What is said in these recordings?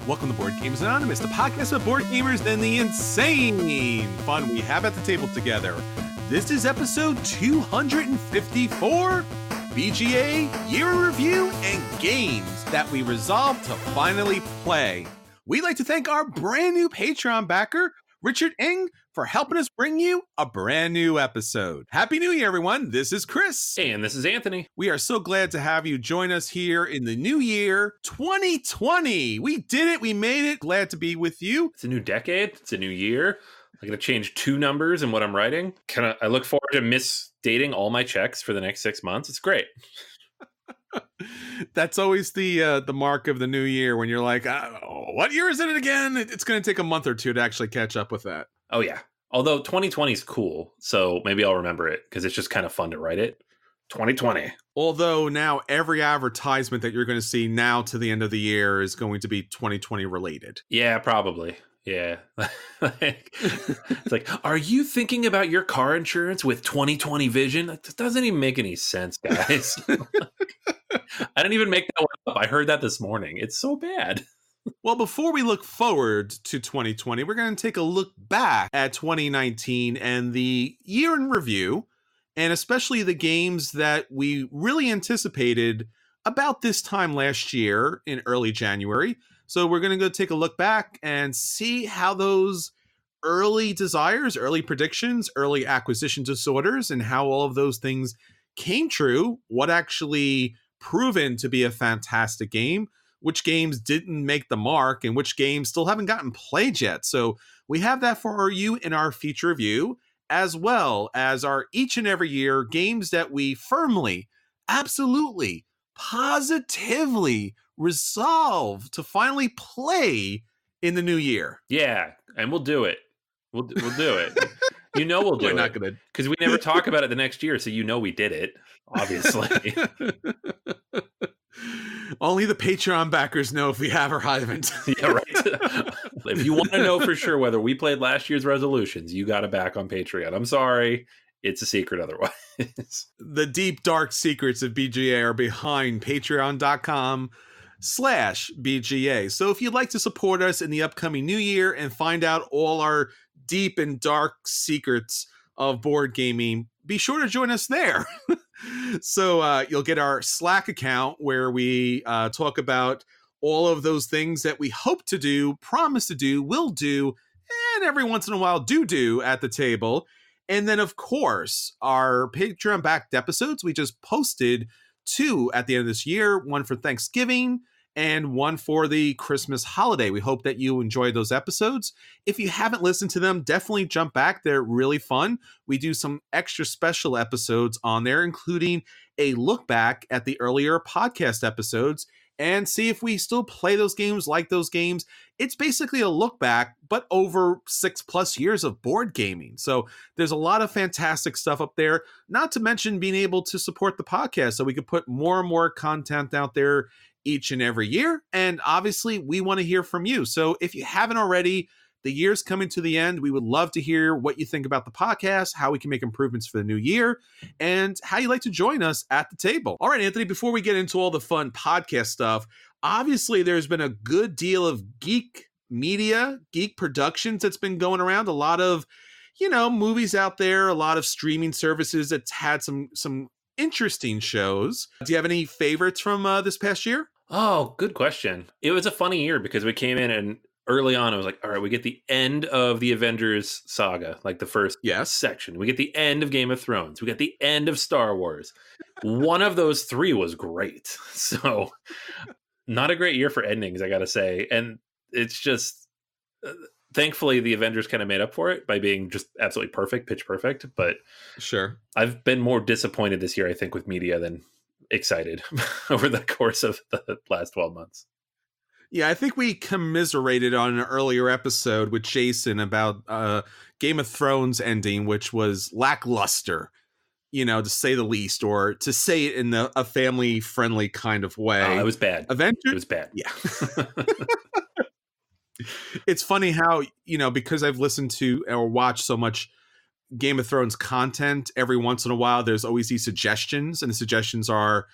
Welcome to Board Games Anonymous, the podcast of board gamers and the insane fun we have at the table together. This is episode 254, BGA Year in Review and Games that we resolved to finally play. We'd like to thank our brand new Patreon backer, Richard Ng, for helping us bring you a brand new episode. Happy New Year, everyone. This is Chris. And this is Anthony. We are so glad to have you join us here in the new year, 2020. We did it. We made it. Glad to be with you. It's a new decade. It's a new year. I'm going to change 2 numbers in what I'm writing. I look forward to misdating all my checks for the next 6 months. It's great. That's always the mark of the new year when you're like, what year is it again? It's going to take a month or two to actually catch up with that. Oh, yeah. Although 2020 is cool, so maybe I'll remember it because it's just kind of fun to write it. 2020. Although now every advertisement that you're going to see now to the end of the year is going to be 2020 related. Yeah, probably. Yeah. It's like, are you thinking about your car insurance with 2020 vision? That doesn't even make any sense, guys. I didn't even make that one up. I heard that this morning. It's so bad. Well, before we look forward to 2020, we're going to take a look back at 2019 and the year in review, and especially the games that we really anticipated about this time last year in early January. So we're going to go take a look back and see how those early desires, early predictions, early acquisition disorders, and how all of those things came true, what actually proven to be a fantastic game, which games didn't make the mark, and which games still haven't gotten played yet. So we have that for you in our feature review, as well as our each and every year games that we firmly, absolutely, positively resolve to finally play in the new year. Yeah, and we'll do it. We'll do it. You know we'll do it. We're not going to. Because we never talk about it the next year, so you know we did it, obviously. Only the Patreon backers know if we have or haven't. Yeah, right. If you want to know for sure whether we played last year's resolutions, you got to back on Patreon. I'm sorry. It's a secret otherwise. The deep, dark secrets of BGA are behind patreon.com/BGA. So if you'd like to support us in the upcoming new year and find out all our deep and dark secrets of board gaming, be sure to join us there. So you'll get our Slack account where we talk about all of those things that we hope to do, promise to do, will do, and every once in a while do at the table. And then, of course, our Patreon-backed episodes, we just posted 2 at the end of this year, one for Thanksgiving and one for the Christmas holiday. We hope that you enjoyed those episodes. If you haven't listened to them, definitely jump back. They're really fun. We do some extra special episodes on there, including a look back at the earlier podcast episodes and see if we still play those games, like those games. It's basically a look back, but over 6+ years of board gaming. So there's a lot of fantastic stuff up there, not to mention being able to support the podcast so we could put more and more content out there each and every year. And obviously we want to hear from you. So if you haven't already, the year's coming to the end. We would love to hear what you think about the podcast, how we can make improvements for the new year, and how you like to join us at the table. All right, Anthony, before we get into all the fun podcast stuff, obviously there's been a good deal of geek media, geek productions that's been going around. A lot of, movies out there, a lot of streaming services that's had some interesting shows. Do you have any favorites from this past year? Oh, good question. It was a funny year because we came in and early on, I was like, all right, we get the end of the Avengers saga, like the first section. We get the end of Game of Thrones. We get the end of Star Wars. One of those 3 was great. So not a great year for endings, I got to say. And it's just, thankfully, the Avengers kind of made up for it by being just absolutely perfect, pitch perfect. But sure, I've been more disappointed this year, I think, with media than excited over the course of the last 12 months. Yeah, I think we commiserated on an earlier episode with Jason about Game of Thrones ending, which was lackluster, to say the least, or to say it in a family-friendly kind of way. It was bad. Avengers? It was bad. Yeah. It's funny how, because I've listened to or watched so much Game of Thrones content, every once in a while, there's always these suggestions, and the suggestions are,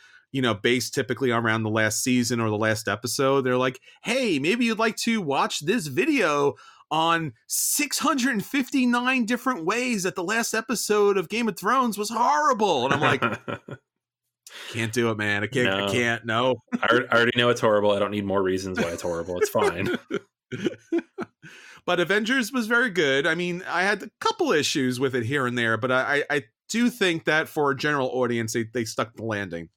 based typically around the last season or the last episode. They're like, hey, maybe you'd like to watch this video on 659 different ways that the last episode of Game of Thrones was horrible. And I'm like, can't do it, man. I can't. No. I already know it's horrible. I don't need more reasons why it's horrible. It's fine. But Avengers was very good. I mean, I had a couple issues with it here and there, but I do think that for a general audience, they stuck the landing.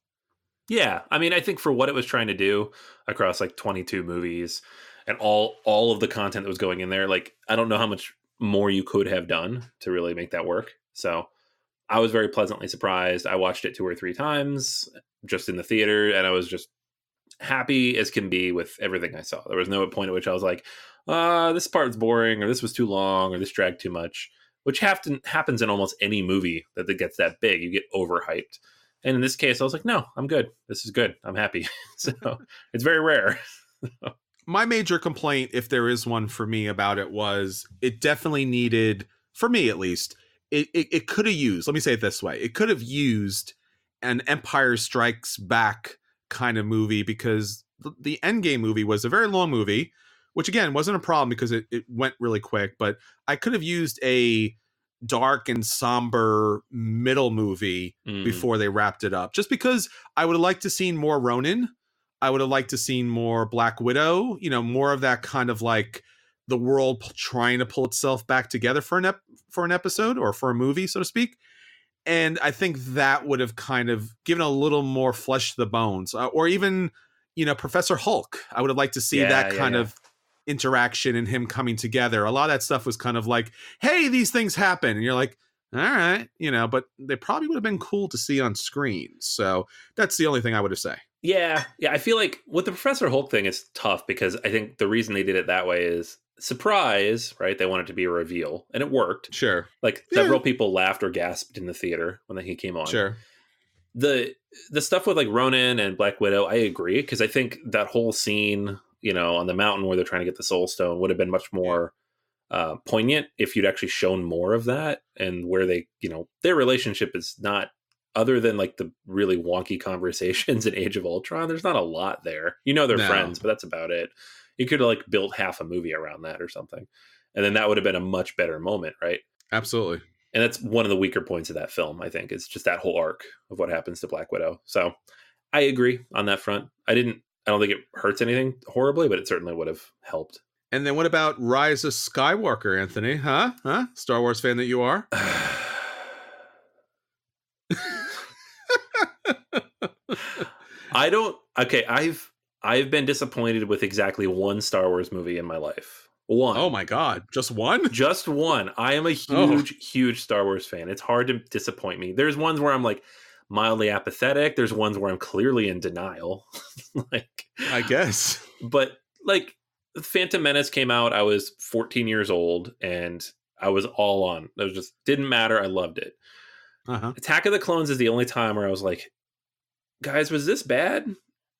Yeah. I mean, I think for what it was trying to do across like 22 movies and all of the content that was going in there, like, I don't know how much more you could have done to really make that work. So I was very pleasantly surprised. I watched it 2 or 3 times just in the theater, and I was just happy as can be with everything I saw. There was no point at which I was like, this part's boring, or this was too long, or this dragged too much, which happens in almost any movie that gets that big. You get overhyped. And in this case, I was like, no, I'm good. This is good. I'm happy. So it's very rare. My major complaint, if there is one for me about it, was it definitely needed, for me at least, it could have used, let me say it this way, it could have used an Empire Strikes Back kind of movie, because the Endgame movie was a very long movie, which again wasn't a problem because it went really quick, but I could have used a dark and somber middle movie before they wrapped it up, just because I would have liked to seen more Ronin. I would have liked to seen more Black Widow, more of that kind of like the world trying to pull itself back together for an episode or for a movie, so to speak. And I think that would have kind of given a little more flesh to the bones, or even, Professor Hulk. I would have liked to see that kind of interaction and him coming together. A lot of that stuff was kind of like, hey, these things happen. And you're like, all right, but they probably would have been cool to see on screen. So that's the only thing I would have say. Yeah. I feel like with the Professor Hulk thing, it's tough because I think the reason they did it that way is surprise, right? They wanted it to be a reveal, and it worked. Sure. Like several people laughed or gasped in the theater when he came on. Sure. The stuff with like Ronin and Black Widow, I agree, because I think that whole scene, on the mountain where they're trying to get the Soul Stone would have been much more poignant if you'd actually shown more of that, and where they, their relationship is not, other than like the really wonky conversations in Age of Ultron, there's not a lot there. They're friends, but that's about it. You could have like built half a movie around that or something. And then that would have been a much better moment, right? Absolutely. And that's one of the weaker points of that film, I think. It's just that whole arc of what happens to Black Widow. So I agree on that front. I don't think it hurts anything horribly, but it certainly would have helped. And then what about Rise of Skywalker, Anthony? Huh? Star Wars fan that you are? I've been disappointed with exactly one Star Wars movie in my life. One. Oh my God. Just one? Just one. I am a huge Star Wars fan. It's hard to disappoint me. There's ones where I'm like mildly apathetic. There's ones where I'm clearly in denial. I guess. But like Phantom Menace came out, I was 14 years old and I was all on. It was just didn't matter. I loved it. Attack of the Clones is the only time where I was like, guys, was this bad?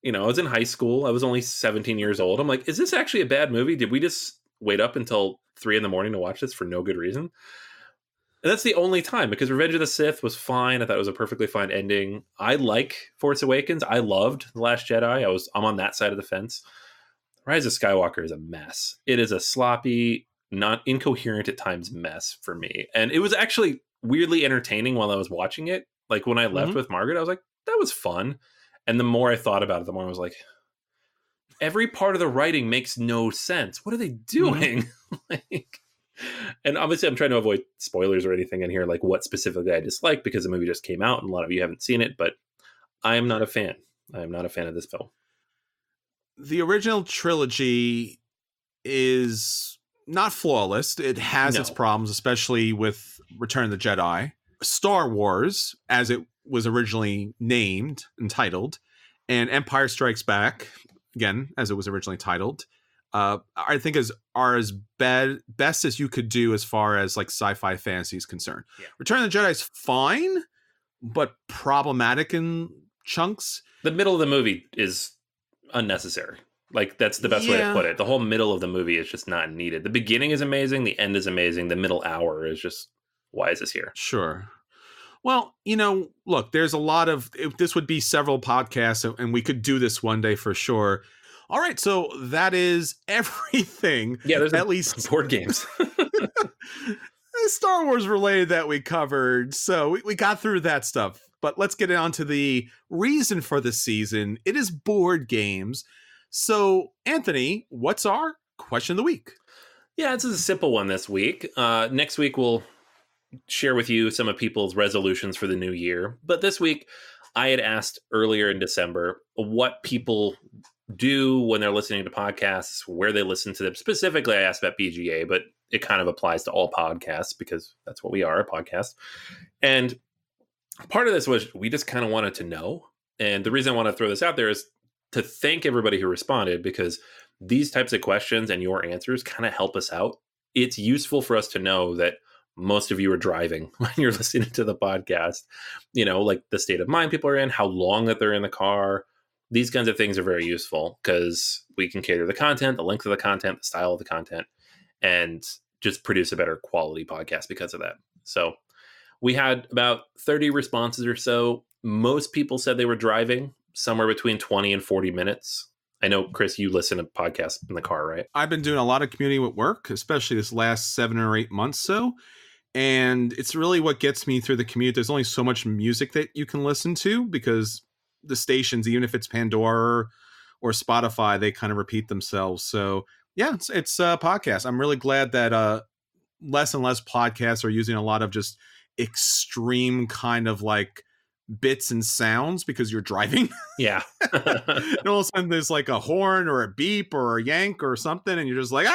I was in high school. I was only 17 years old. I'm like, is this actually a bad movie? Did we just wait up until 3 a.m. to watch this for no good reason? And that's the only time, because Revenge of the Sith was fine. I thought it was a perfectly fine ending. I like Force Awakens. I loved The Last Jedi. I'm on that side of the fence. Rise of Skywalker is a mess. It is a sloppy, not incoherent at times mess for me. And it was actually weirdly entertaining while I was watching it. Like when I left with Margaret, I was like, that was fun. And the more I thought about it, the more I was like, every part of the writing makes no sense. What are they doing? And obviously I'm trying to avoid spoilers or anything in here, like what specifically I dislike, because the movie just came out and a lot of you haven't seen it, but I am not a fan. I am not a fan of this film. The original trilogy is not flawless. It has its problems, especially with Return of the Jedi. Star Wars, as it was originally named and titled, and Empire Strikes Back, again, as it was originally titled, I think are as best as you could do as far as like sci-fi fantasy is concerned. Yeah. Return of the Jedi is fine, but problematic in chunks. The middle of the movie is unnecessary. Like, that's the best way to put it. The whole middle of the movie is just not needed. The beginning is amazing. The end is amazing. The middle hour is just, why is this here? Sure. Well, look, there's a lot of, this would be several podcasts, and we could do this one day for sure. All right, so that is everything. Yeah, there's at least board games. Star Wars related that we covered. So we got through that stuff. But let's get on to the reason for the season. It is board games. So, Anthony, what's our question of the week? Yeah, this is a simple one this week. Next week, we'll share with you some of people's resolutions for the new year. But this week, I had asked earlier in December what people do when they're listening to podcasts, where they listen to them. Specifically, I asked about BGA, but it kind of applies to all podcasts because that's what we are, a podcast. And part of this was we just kind of wanted to know. And the reason I want to throw this out there is to thank everybody who responded, because these types of questions and your answers kind of help us out. It's useful for us to know that most of you are driving when you're listening to the podcast, like the state of mind people are in, how long that they're in the car. These kinds of things are very useful because we can cater the content, the length of the content, the style of the content, and just produce a better quality podcast because of that. So we had about 30 responses or so. Most people said they were driving somewhere between 20 and 40 minutes. I know, Chris, you listen to podcasts in the car, right? I've been doing a lot of commuting with work, especially this last 7 or 8 months so. And it's really what gets me through the commute. There's only so much music that you can listen to because the stations, even if it's Pandora or Spotify, they kind of repeat themselves. So yeah, it's a podcast. I'm really glad that less and less podcasts are using a lot of just extreme kind of like bits and sounds because you're driving. Yeah. And all of a sudden there's like a horn or a beep or a yank or something, and you're just like,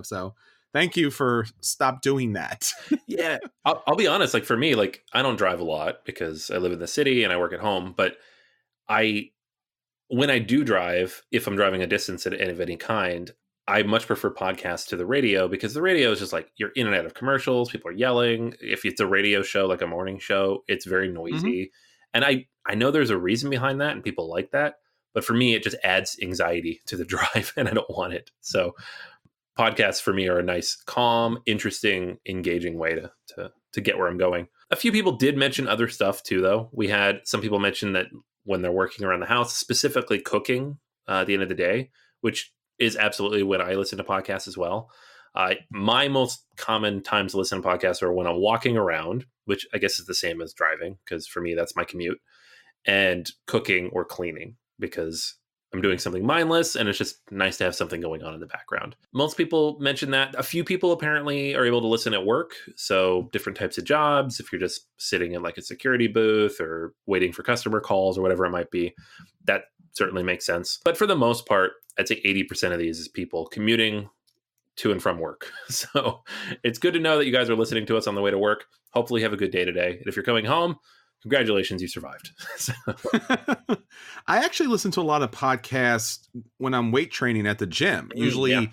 so thank you for stop doing that. Yeah. I'll be honest. Like for me, like I don't drive a lot because I live in the city and I work at home, but when I do drive, if I'm driving a distance of any kind, I much prefer podcasts to the radio because the radio is just like you're in and out of commercials. People are yelling. If it's a radio show, like a morning show, it's very noisy. Mm-hmm. And I know there's a reason behind that and people like that. But for me, it just adds anxiety to the drive and I don't want it. So podcasts for me are a nice, calm, interesting, engaging way to get where I'm going. A few people did mention other stuff too, though. We had some people mention that when they're working around the house, specifically cooking at the end of the day, which is absolutely when I listen to podcasts as well. My most common times to listen to podcasts are when I'm walking around, which I guess is the same as driving, because for me, that's my commute, and cooking or cleaning, because I'm doing something mindless and it's just nice to have something going on in the background. Most people mention that. A few people apparently are able to listen at work. So different types of jobs, if you're just sitting in like a security booth or waiting for customer calls or whatever it might be, that certainly makes sense. But for the most part, I'd say 80% of these is people commuting to and from work. So it's good to know that you guys are listening to us on the way to work. Hopefully you have a good day today. And if you're coming home, congratulations, you survived. I actually listen to a lot of podcasts when I'm weight training at the gym. Usually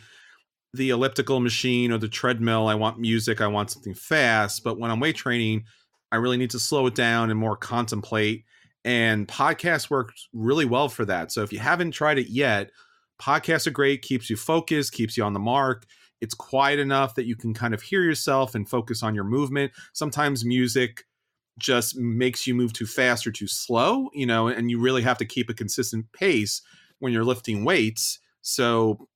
the elliptical machine or the treadmill, I want music, I want something fast. But when I'm weight training, I really need to slow it down and more contemplate. And podcasts work really well for that. So if you haven't tried it yet, podcasts are great, keeps you focused, keeps you on the mark. It's quiet enough that you can kind of hear yourself and focus on your movement. Sometimes music just makes you move too fast or too slow, and you really have to keep a consistent pace when you're lifting weights. So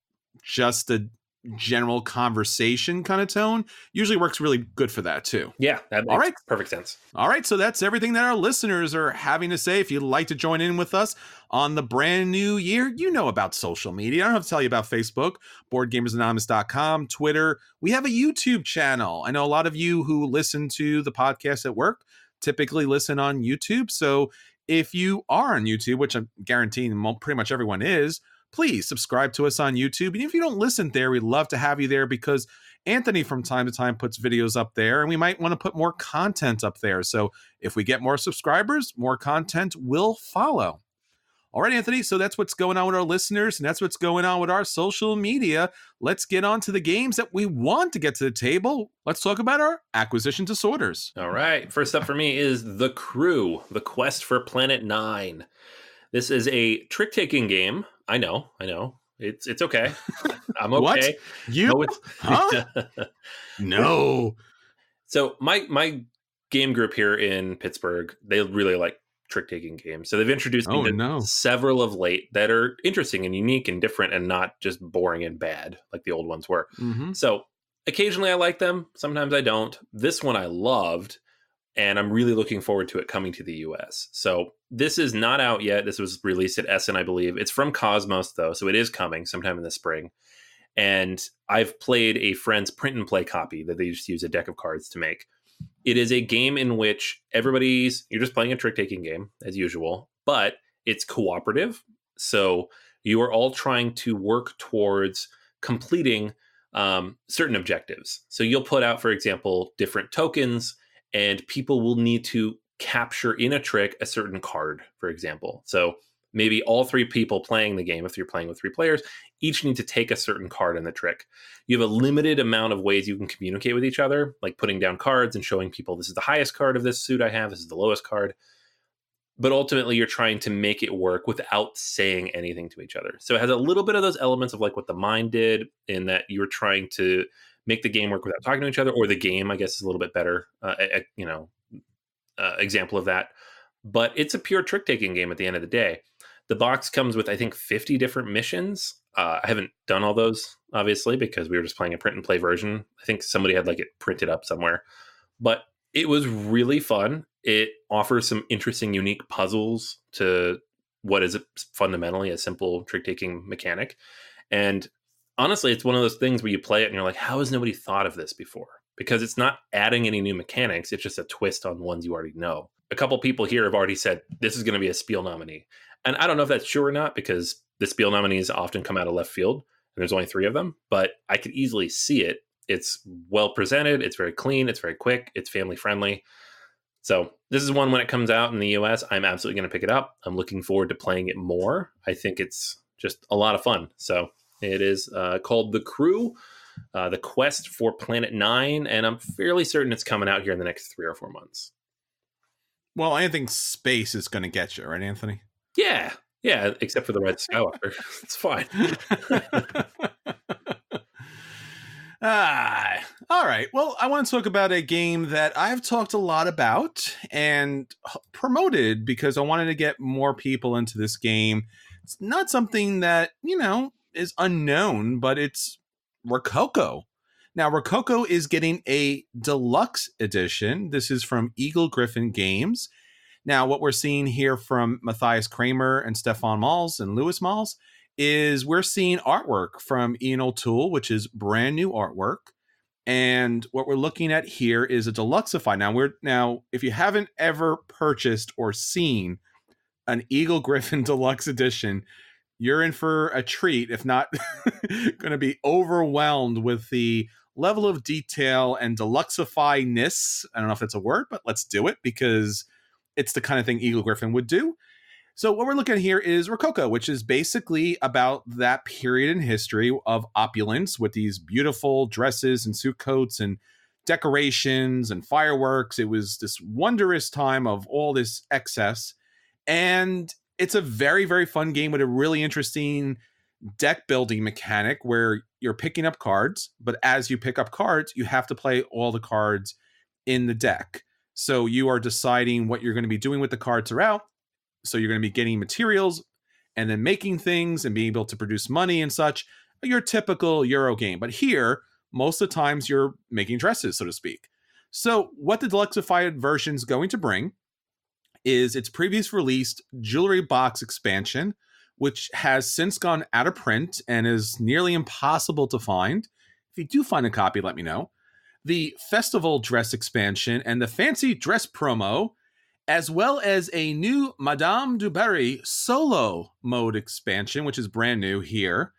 just a general conversation kind of tone usually works really good for that too. Yeah, that makes perfect sense. All right, so that's everything that our listeners are having to say. If you'd like to join in with us on the brand new year, you know about social media. I don't have to tell you about Facebook, BoardGamersAnonymous.com, Twitter. We have a YouTube channel. I know a lot of you who listen to the podcast at work typically listen on YouTube. So if you are on YouTube, which I'm guaranteeing pretty much everyone is, please subscribe to us on YouTube. And if you don't listen there, we'd love to have you there because Anthony from time to time puts videos up there and we might want to put more content up there. So if we get more subscribers, more content will follow. All right, Anthony, so that's what's going on with our listeners and that's what's going on with our social media. Let's get on to the games that we want to get to the table. Let's talk about our acquisition disorders. All right, first up for me is The Crew, The Quest for Planet 9. This is a trick-taking game. I know. It's okay. I'm okay. What? You? No, Huh? No. So my game group here in Pittsburgh, they really like trick-taking games. So they've introduced me to several of late that are interesting and unique and different and not just boring and bad like the old ones were. Mm-hmm. So occasionally I like them. Sometimes I don't. This one I loved, and I'm really looking forward to it coming to the US. So this is not out yet. This was released at Essen, I believe. It's from Cosmos, though, so it is coming sometime in the spring. And I've played a friend's print and play copy that they just use a deck of cards to make. It is a game in which you're just playing a trick-taking game, as usual, but it's cooperative. So you are all trying to work towards completing certain objectives. So you'll put out, for example, different tokens, and people will need to capture in a trick a certain card, for example. So maybe all 3 people playing the game, if you're playing with 3 players, each need to take a certain card in the trick. You have a limited amount of ways you can communicate with each other, like putting down cards and showing people this is the highest card of this suit I have, this is the lowest card. But ultimately, you're trying to make it work without saying anything to each other. So it has a little bit of those elements of like what the Mind did, in that you're trying to make the game work without talking to each other, or the game, I guess, is a little bit better, example of that. But it's a pure trick-taking game at the end of the day. The box comes with, I think, 50 different missions. I haven't done all those, obviously, because we were just playing a print and play version. I think somebody had like it printed up somewhere. But it was really fun. It offers some interesting, unique puzzles to what is fundamentally a simple trick-taking mechanic. And honestly, it's one of those things where you play it and you're like, how has nobody thought of this before? Because it's not adding any new mechanics. It's just a twist on ones you already know. A couple people here have already said, this is going to be a Spiel nominee. And I don't know if that's true or not, because the Spiel nominees often come out of left field, and there's only 3 of them. But I could easily see it. It's well presented. It's very clean. It's very quick. It's family friendly. So this is one, when it comes out in the US, I'm absolutely going to pick it up. I'm looking forward to playing it more. I think it's just a lot of fun. So it is called The Crew, The Quest for Planet 9, and I'm fairly certain it's coming out here in the next 3 or 4 months. Well, I think space is going to get you, right, Anthony? Yeah, except for the Red Skywalker. It's fine. All right. Well, I want to talk about a game that I've talked a lot about and promoted because I wanted to get more people into this game. It's not something that, is unknown, but it's Rococo. Now, Rococo is getting a deluxe edition. This is from Eagle Gryphon Games. Now, what we're seeing here from Matthias Kramer and Stefan Malz and Lewis Malz is we're seeing artwork from Ian O'Toole, which is brand new artwork. And what we're looking at here is a deluxify. Now, if you haven't ever purchased or seen an Eagle Gryphon Deluxe Edition, you're in for a treat, if not going to be overwhelmed with the level of detail and deluxify-ness. I don't know if that's a word, but let's do it because it's the kind of thing Eagle Gryphon would do. So what we're looking at here is Rococo, which is basically about that period in history of opulence with these beautiful dresses and suit coats and decorations and fireworks. It was this wondrous time of all this excess. And it's a very, very fun game with a really interesting deck building mechanic where you're picking up cards, but as you pick up cards, you have to play all the cards in the deck. So you are deciding what you're going to be doing with the cards throughout. So you're going to be getting materials and then making things and being able to produce money and such. Your typical Euro game. But here, most of the times you're making dresses, so to speak. So what the Deluxified version is going to bring is its previous released Jewellery Box expansion, which has since gone out of print and is nearly impossible to find. If you do find a copy, let me know. The Festival Dress expansion and the Fancy Dress promo, as well as a new Madame du Barry solo mode expansion, which is brand new here.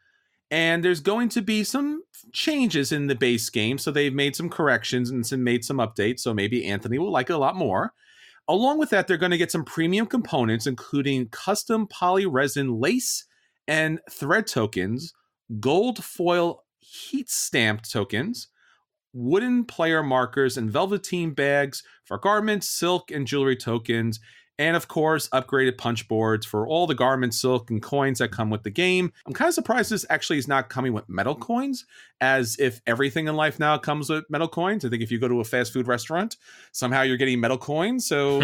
And there's going to be some changes in the base game, so they've made some corrections and made some updates, so maybe Anthony will like it a lot more. Along with that, they're going to get some premium components, including custom polyresin lace and thread tokens, gold foil heat stamped tokens, wooden player markers, and velveteen bags for garments, silk, and jewelry tokens. And of course, upgraded punch boards for all the garment, silk, and coins that come with the game. I'm kind of surprised this actually is not coming with metal coins, as if everything in life now comes with metal coins. I think if you go to a fast food restaurant, somehow you're getting metal coins. So,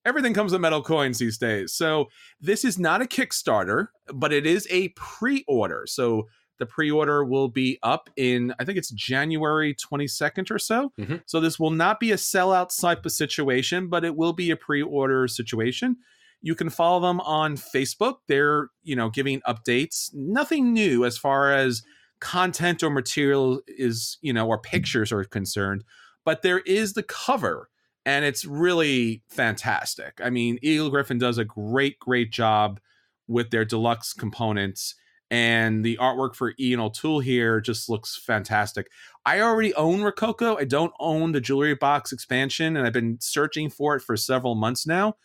everything comes with metal coins these days. So this is not a Kickstarter, but it is a pre-order. So the pre-order will be up in, I think it's January 22nd or so. Mm-hmm. So this will not be a sellout type of situation, but it will be a pre-order situation. You can follow them on Facebook. They're, giving updates. Nothing new as far as content or material is, or pictures are concerned. But there is the cover, and it's really fantastic. I mean, Eagle Gryphon does a great, great job with their deluxe components. And the artwork for Ian O'Toole here just looks fantastic. I already own Rococo. I don't own the Jewellery Box expansion, and I've been searching for it for several months now.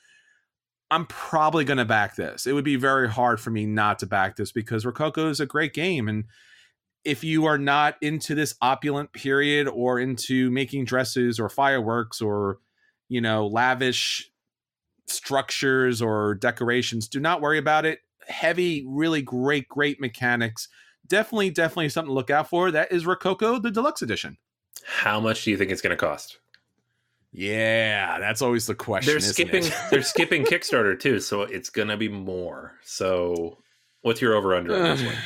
I'm probably going to back this. It would be very hard for me not to back this because Rococo is a great game. And if you are not into this opulent period or into making dresses or fireworks or, lavish structures or decorations, do not worry about it. Heavy, really great mechanics. Definitely something to look out for. That is Rococo, the Deluxe Edition. How much do you think it's going to cost? Yeah, that's always the question. They're skipping Kickstarter too, so it's going to be more. So what's your over-under on this one?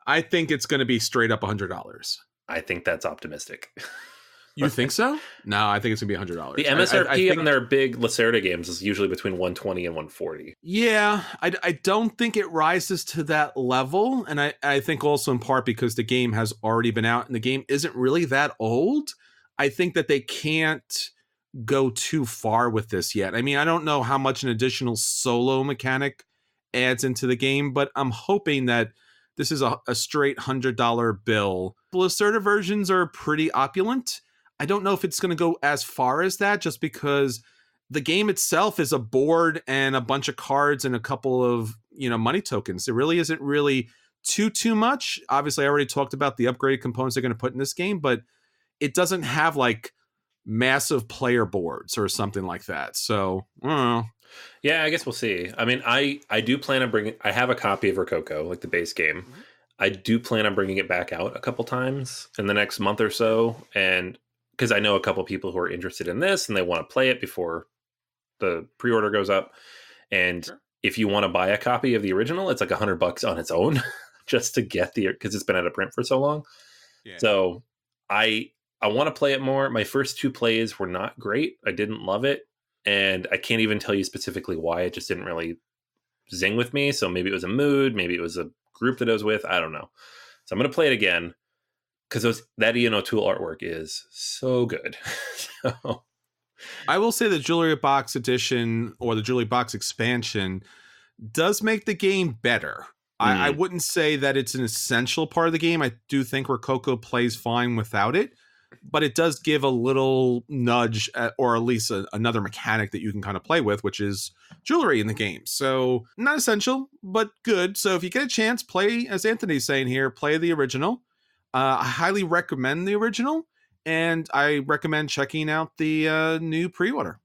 I think it's going to be straight up $100. I think that's optimistic. You think so? No, I think it's gonna be $100. The MSRP on their big Lacerda games is usually between $120 and $140. Yeah, I don't think it rises to that level, and I think also in part because the game has already been out and the game isn't really that old. I think that they can't go too far with this yet. I mean, I don't know how much an additional solo mechanic adds into the game, but I'm hoping that this is a straight $100 bill. The Lacerda versions are pretty opulent. I don't know if it's going to go as far as that just because the game itself is a board and a bunch of cards and a couple of, money tokens. It really isn't really too much. Obviously, I already talked about the upgraded components they're going to put in this game, but it doesn't have like massive player boards or something like that. So, I don't know. Yeah, I guess we'll see. I mean, I do plan on bringing... I have a copy of Rococo, like the base game. Mm-hmm. I do plan on bringing it back out a couple times in the next month or so, and because I know a couple people who are interested in this and they want to play it before the pre-order goes up. And if you want to buy a copy of the original, it's like $100 on its own just to get because it's been out of print for so long. Yeah. So I want to play it more. My first two plays were not great. I didn't love it. And I can't even tell you specifically why. It just didn't really zing with me. So maybe it was a mood. Maybe it was a group that I was with. I don't know. So I'm going to play it again. Because that Ian O'Toole artwork is so good. So. I will say the Jewellery Box edition or the Jewellery Box expansion does make the game better. I wouldn't say that it's an essential part of the game. I do think Rococo plays fine without it. But it does give a little nudge or at least another mechanic that you can kind of play with, which is jewelry in the game. So not essential, but good. So if you get a chance, play, as Anthony's saying here, play the original. I highly recommend the original, and I recommend checking out the new pre-order.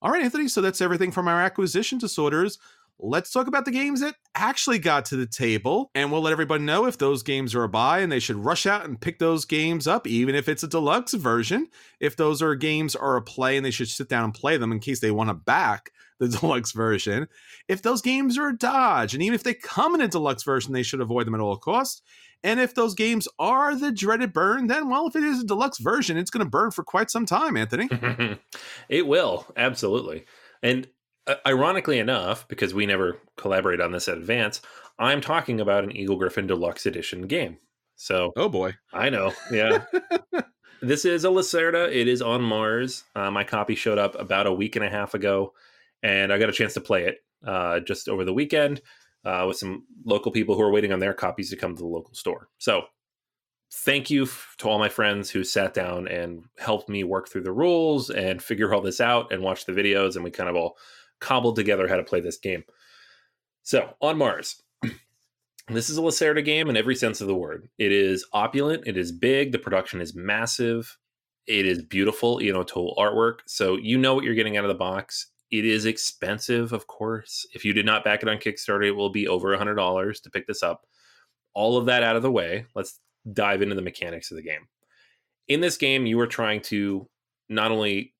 All right, Anthony, so that's everything from our acquisition disorders. Let's talk about the games that actually got to the table, and we'll let everybody know if those games are a buy, and they should rush out and pick those games up, even if it's a deluxe version. If those games are a play, and they should sit down and play them in case they want to back the deluxe version. If those games are a dodge, and even if they come in a deluxe version, they should avoid them at all costs. And if those games are the dreaded burn, then, well, if it is a deluxe version, it's going to burn for quite some time, Anthony. It will, absolutely. And ironically enough, because we never collaborate on this at Advance, I'm talking about an Eagle Gryphon Deluxe Edition game. So, oh boy. I know, yeah. This is a Lacerda. It is on Mars. My copy showed up about a week and a half ago, and I got a chance to play it just over the weekend. With some local people who are waiting on their copies to come to the local store. So thank you to all my friends who sat down and helped me work through the rules and figure all this out and watch the videos. And we kind of all cobbled together how to play this game. So on Mars, this is a Lacerda game in every sense of the word. It is opulent. It is big. The production is massive. It is beautiful, total artwork. So you know what you're getting out of the box. It is expensive, of course. If you did not back it on Kickstarter, it will be over $100 to pick this up. All of that out of the way, let's dive into the mechanics of the game. In this game, you are trying to not only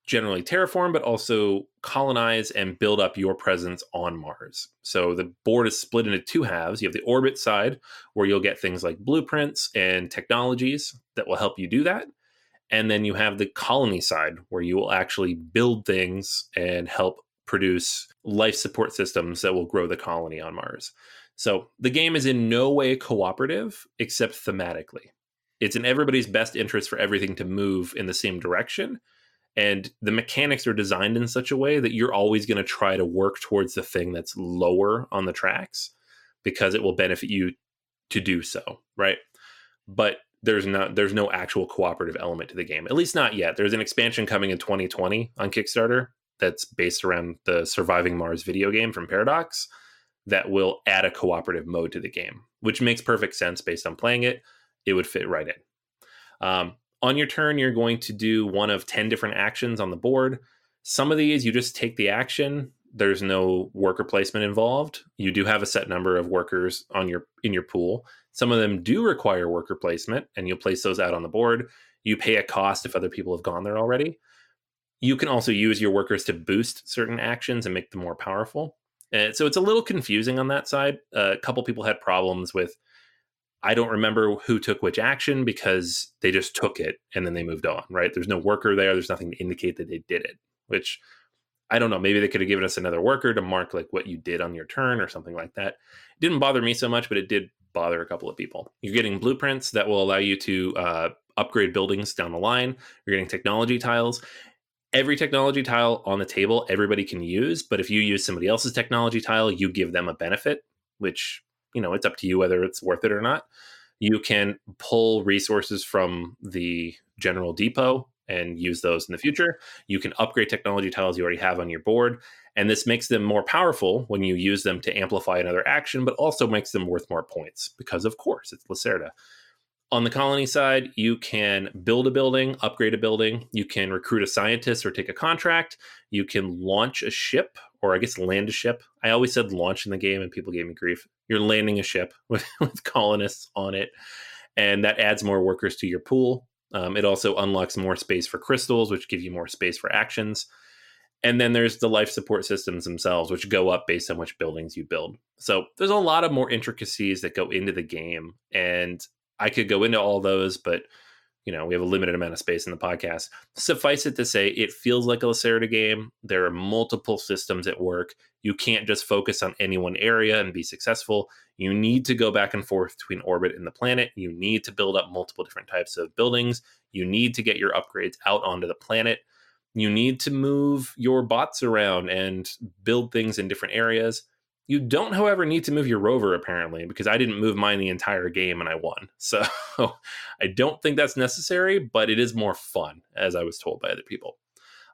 generally terraform, but also colonize and build up your presence on Mars. So the board is split into two halves. You have the orbit side, where you'll get things like blueprints and technologies that will help you do that. And then you have the colony side, where you will actually build things and help produce life support systems that will grow the colony on Mars. So the game is in no way cooperative, except thematically. It's in everybody's best interest for everything to move in the same direction. And the mechanics are designed in such a way that you're always going to try to work towards the thing that's lower on the tracks, because it will benefit you to do so, right? But there's no actual cooperative element to the game, at least not yet. There's an expansion coming in 2020 on Kickstarter that's based around the Surviving Mars video game from Paradox that will add a cooperative mode to the game, which makes perfect sense based on playing it. It would fit right in. On your turn, you're going to do one of 10 different actions on the board. Some of these, you just take the action. There's no worker placement involved. You do have a set number of workers in your pool. Some of them do require worker placement, and you'll place those out on the board. You pay a cost if other people have gone there already. You can also use your workers to boost certain actions and make them more powerful. So it's a little confusing on that side. A couple people had problems with, I don't remember who took which action, because they just took it and then they moved on, right? There's no worker there. There's nothing to indicate that they did it, which I don't know. Maybe they could have given us another worker to mark like what you did on your turn or something like that. It didn't bother me so much, but it did bother a couple of people. You're getting blueprints that will allow you to upgrade buildings down the line. You're getting technology tiles. Every technology tile on the table, everybody can use, but if you use somebody else's technology tile, you give them a benefit, which, it's up to you whether it's worth it or not. You can pull resources from the general depot and use those in the future. You can upgrade technology tiles you already have on your board, and this makes them more powerful when you use them to amplify another action, but also makes them worth more points because, of course, it's Lacerda. On the colony side, you can build a building, upgrade a building. You can recruit a scientist or take a contract. You can launch a ship, or I guess land a ship. I always said launch in the game and people gave me grief. You're landing a ship with colonists on it, and that adds more workers to your pool. It also unlocks more space for crystals, which give you more space for actions. And then there's the life support systems themselves, which go up based on which buildings you build. So there's a lot of more intricacies that go into the game, and I could go into all those, but we have a limited amount of space in the podcast. Suffice it to say, it feels like a Lacerda game. There are multiple systems at work. You can't just focus on any one area and be successful. You need to go back and forth between orbit and the planet. You need to build up multiple different types of buildings. You need to get your upgrades out onto the planet. You need to move your bots around and build things in different areas. You don't, however, need to move your rover, apparently, because I didn't move mine the entire game and I won. So I don't think that's necessary, but it is more fun, as I was told by other people.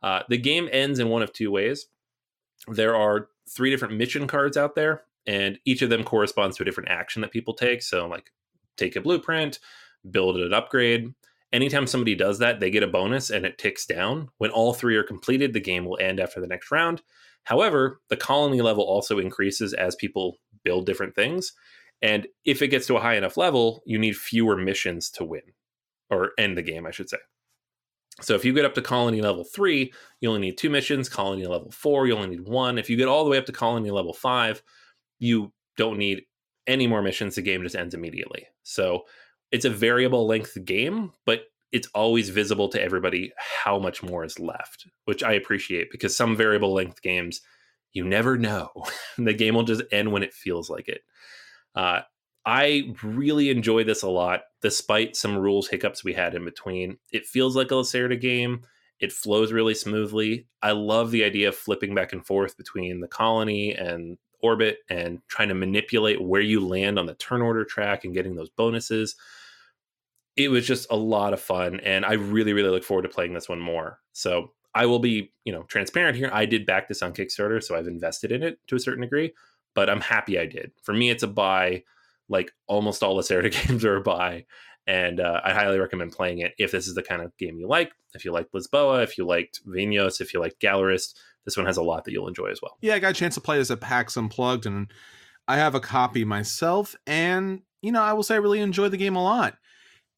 The game ends in one of two ways. There are 3 different mission cards out there, and each of them corresponds to a different action that people take. So, like, take a blueprint, build an upgrade. Anytime somebody does that, they get a bonus and it ticks down. When all 3 are completed, the game will end after the next round. However, the colony level also increases as people build different things. And if it gets to a high enough level, you need fewer missions to win, or end the game, I should say. So if you get up to colony level 3, you only need 2 missions. Colony level 4, you only need 1. If you get all the way up to colony level 5, you don't need any more missions. The game just ends immediately. So it's a variable length game, but it's always visible to everybody how much more is left, which I appreciate, because some variable length games, you never know. The game will just end when it feels like it. I really enjoy this a lot, despite some rules hiccups we had in between. It feels like a Lacerda game. It flows really smoothly. I love the idea of flipping back and forth between the colony and orbit and trying to manipulate where you land on the turn order track and getting those bonuses. It was just a lot of fun, and I really, really look forward to playing this one more. So I will be, transparent here. I did back this on Kickstarter, so I've invested in it to a certain degree, but I'm happy I did. For me, it's a buy. Like almost all Lacerda games are a buy, And I highly recommend playing it if this is the kind of game you like. If you like Lisboa, if you liked Vinhos, if you like Gallerist, this one has a lot that you'll enjoy as well. Yeah, I got a chance to play this at PAX Unplugged, and I have a copy myself. And, I will say I really enjoyed the game a lot.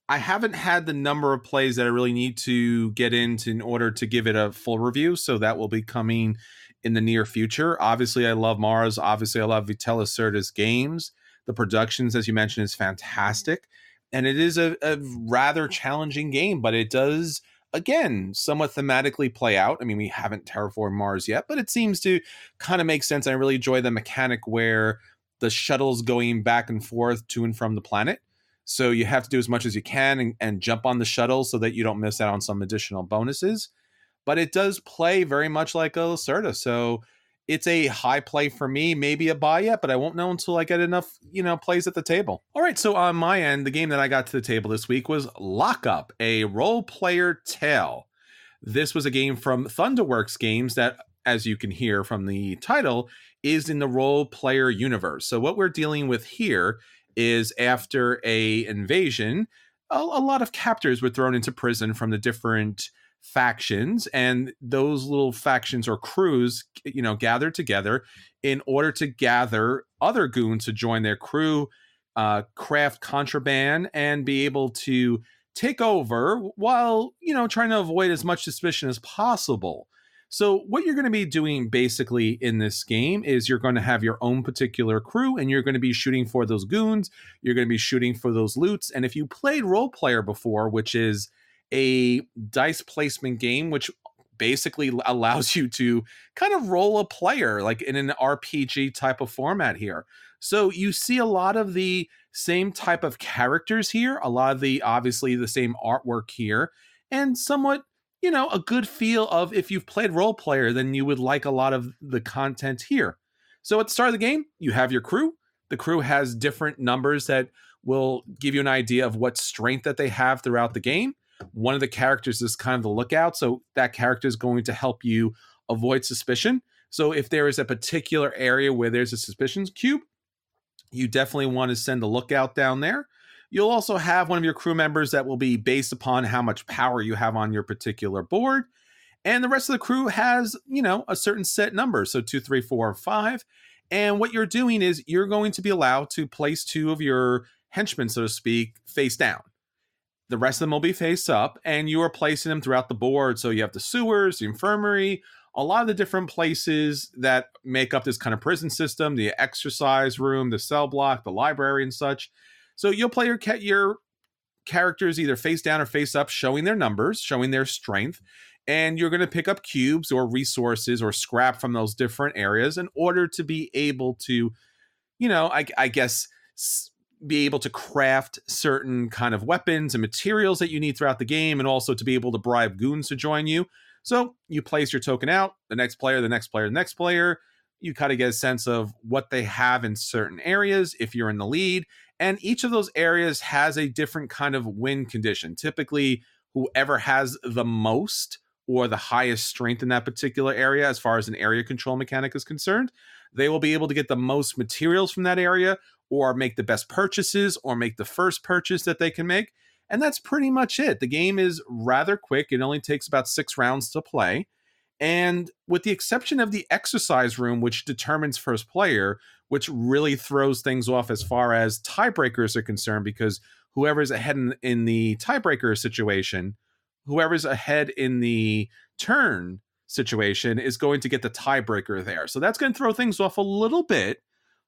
I haven't had the number of plays that I really need to get into in order to give it a full review, so that will be coming in the near future. Obviously, I love Mars. Obviously, I love Lacerda's games. The productions, as you mentioned, is fantastic. And it is a rather challenging game, but it does, again, somewhat thematically play out. I mean, we haven't terraformed Mars yet, but it seems to kind of make sense. I really enjoy the mechanic where the shuttle's going back and forth to and from the planet. So you have to do as much as you can and jump on the shuttle so that you don't miss out on some additional bonuses. But it does play very much like a Lacerda. So it's a high play for me, maybe a buy yet, but I won't know until I get enough, plays at the table. All right, so on my end, the game that I got to the table this week was Lockup, a role-player tale. This was a game from Thunderworks Games that, as you can hear from the title, is in the role-player universe. So what we're dealing with here is after a invasion, a lot of captors were thrown into prison from the different factions, and those little factions or crews, gathered together in order to gather other goons to join their crew, craft contraband, and be able to take over while, trying to avoid as much suspicion as possible. So what you're going to be doing basically in this game is you're going to have your own particular crew, and you're going to be shooting for those goons. You're going to be shooting for those loots. And if you played Role Player before, which is a dice placement game, which basically allows you to kind of roll a player like in an RPG type of format here. So you see a lot of the same type of characters here, a lot of obviously the same artwork here, and somewhat, a good feel of if you've played Role Player, then you would like a lot of the content here. So at the start of the game, you have your crew. The crew has different numbers that will give you an idea of what strength that they have throughout the game. One of the characters is kind of the lookout, so that character is going to help you avoid suspicion. So if there is a particular area where there's a suspicion cube, you definitely want to send a lookout down there. You'll also have one of your crew members that will be based upon how much power you have on your particular board. And the rest of the crew has, a certain set number. So 2, 3, 4, 5. And what you're doing is you're going to be allowed to place 2 of your henchmen, so to speak, face down. The rest of them will be face up, and you are placing them throughout the board. So you have the sewers, the infirmary, a lot of the different places that make up this kind of prison system, the exercise room, the cell block, the library, and such. So you'll play your characters either face down or face up, showing their numbers, showing their strength, and you're going to pick up cubes or resources or scrap from those different areas in order to be able to, I guess, be able to craft certain kind of weapons and materials that you need throughout the game, and also to be able to bribe goons to join you. So you place your token out, the next player, the next player, the next player. You kind of get a sense of what they have in certain areas if you're in the lead. And each of those areas has a different kind of win condition. Typically, whoever has the most or the highest strength in that particular area, as far as an area control mechanic is concerned, they will be able to get the most materials from that area, or make the best purchases, or make the first purchase that they can make. And that's pretty much it. The game is rather quick. It only takes about 6 rounds to play. And with the exception of the exercise room, which determines first player, which really throws things off as far as tiebreakers are concerned, because whoever's ahead in the tiebreaker situation, whoever's ahead in the turn situation is going to get the tiebreaker there. So that's going to throw things off a little bit.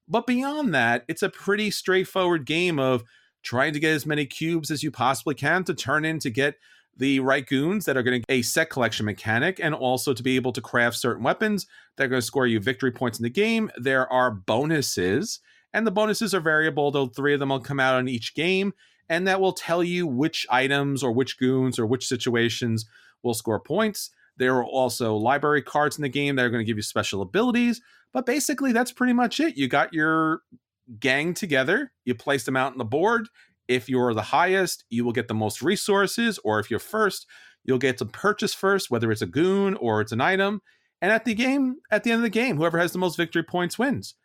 But beyond that, it's a pretty straightforward game of trying to get as many cubes as you possibly can to turn in to get the right goons that are going to get a set collection mechanic, and also to be able to craft certain weapons that are going to score you victory points in the game. There are bonuses, and the bonuses are variable, though 3 of them will come out on each game, and that will tell you which items or which goons or which situations will score points. There are also library cards in the game that are going to give you special abilities, but basically that's pretty much it. You got your gang together, you place them out on the board. If you're the highest, you will get the most resources, or if you're first, you'll get to purchase first, whether it's a goon or it's an item. And at the end of the game, whoever has the most victory points wins.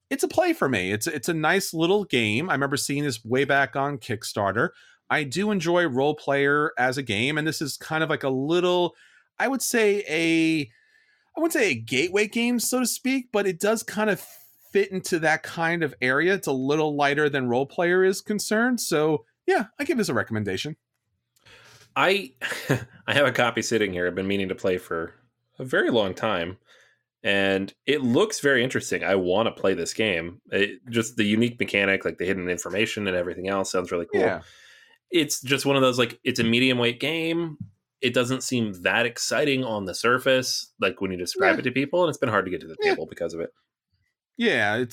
It's a play for me. It's a nice little game. I remember seeing this way back on Kickstarter. I do enjoy role player as a game, and this is kind of like a little, I would say I wouldn't say a gateway game, so to speak, but it does kind of fit into that kind of area. It's a little lighter than role player is concerned. So yeah, I give this a recommendation. I have a copy sitting here. I've been meaning to play for a very long time, and it looks very interesting. I want to play this game. Just the unique mechanic, like the hidden information and everything else, sounds really cool. Yeah. It's just one of those, like, it's a medium weight game. It doesn't seem that exciting on the surface, like when you describe it to people, and it's been hard to get to the table because of it. Yeah,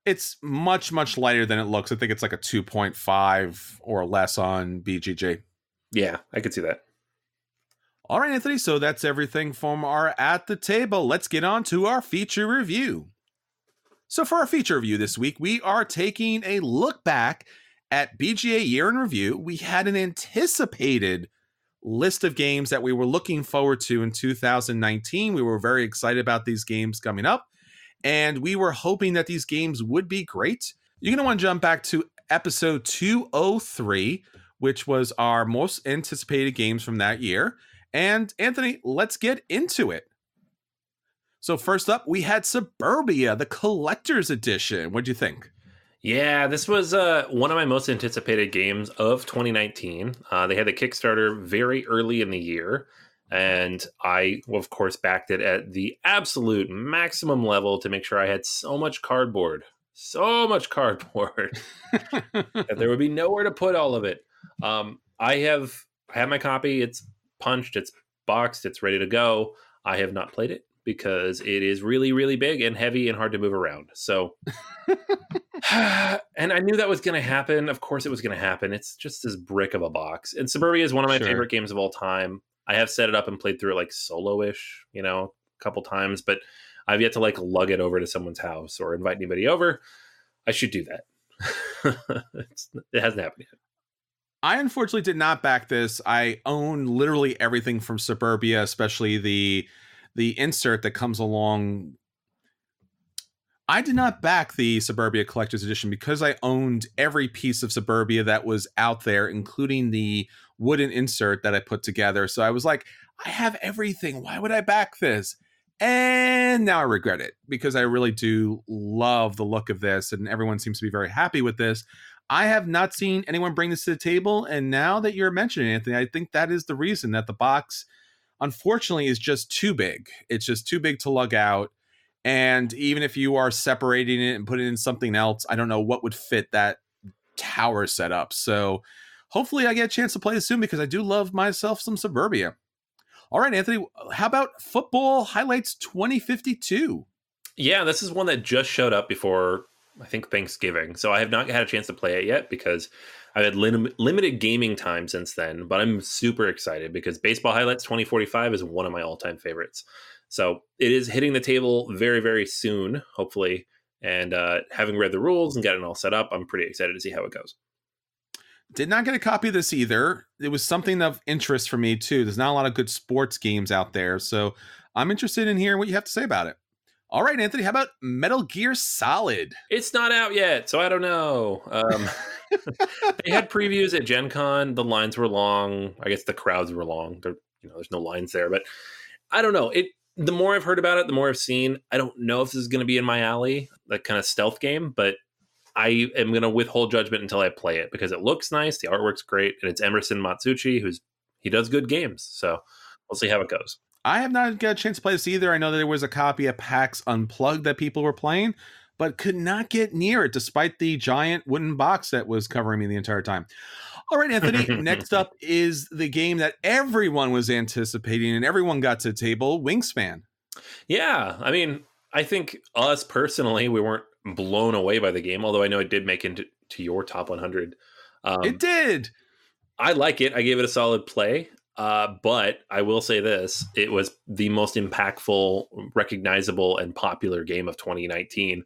it's much lighter than it looks. I think it's like a 2.5 or less on BGA. Yeah, I could see that. All right, Anthony, so that's everything from our At the Table. Let's get on to our feature review. So for our feature review this week, we are taking a look back at BGA Year in Review. We had an anticipated list of games that we were looking forward to in 2019. We were very excited about these games coming up, and we were hoping that these games would be great. You're going to want to jump back to episode 203, which was our most anticipated games from that year. And Anthony, let's get into it. So first up, we had Suburbia, the collector's edition. What'd you think? Yeah, this was one of my most anticipated games of 2019. They had the Kickstarter very early in the year, and I, of course, backed it at the absolute maximum level to make sure I had so much cardboard that there would be nowhere to put all of it. I have had my copy. It's punched, it's boxed, it's ready to go. I have not played it because it is really, really big and heavy and hard to move around. So, and I knew that was going to happen. Of course it was going to happen. It's just this brick of a box. And Suburbia is one of my favorite games of all time. I have set it up and played through it like solo-ish, a couple times, but I've yet to like lug it over to someone's house or invite anybody over. I should do that. It hasn't happened yet. I unfortunately did not back this. I own literally everything from Suburbia, especially the insert that comes along. I did not back the Suburbia Collector's Edition because I owned every piece of Suburbia that was out there, including the wooden insert that I put together. So I was like, I have everything. Why would I back this? And now I regret it because I really do love the look of this, and everyone seems to be very happy with this. I have not seen anyone bring this to the table, and now that you're mentioning it, Anthony, I think that is the reason that the box, unfortunately, is just too big. It's just too big to lug out, and even if you are separating it and putting it in something else, I don't know what would fit that tower setup. So hopefully I get a chance to play this soon because I do love myself some Suburbia. All right, Anthony, how about Football Highlights 2052? Yeah, this is one that just showed up before, I think, Thanksgiving. So I have not had a chance to play it yet because I've had limited gaming time since then. But I'm super excited because Baseball Highlights 2045 is one of my all-time favorites. So it is hitting the table very, very soon, hopefully. And having read the rules and getting it all set up, I'm pretty excited to see how it goes. Did not get a copy of this either. It was something of interest for me, too. There's not a lot of good sports games out there. So I'm interested in hearing what you have to say about it. All right, Anthony, how about Metal Gear Solid? It's not out yet, so I don't know. They had previews at Gen Con. The lines were long. I guess the crowds were long. There's no lines there, but I don't know. The more I've heard about it, the more I've seen. I don't know if this is going to be in my alley, that kind of stealth game, but I am going to withhold judgment until I play it because it looks nice, the artwork's great, and it's Emerson Matsuuchi, he does good games. So we'll see how it goes. I have not got a chance to play this either. I know that there was a copy of PAX Unplugged that people were playing, but could not get near it despite the giant wooden box that was covering me the entire time. All right, Anthony, next up is the game that everyone was anticipating and everyone got to the table, Wingspan. Yeah, I mean, I think us personally, we weren't blown away by the game, although I know it did make into your top 100. It did. I like it. I gave it a solid play. But I will say this, it was the most impactful, recognizable, and popular game of 2019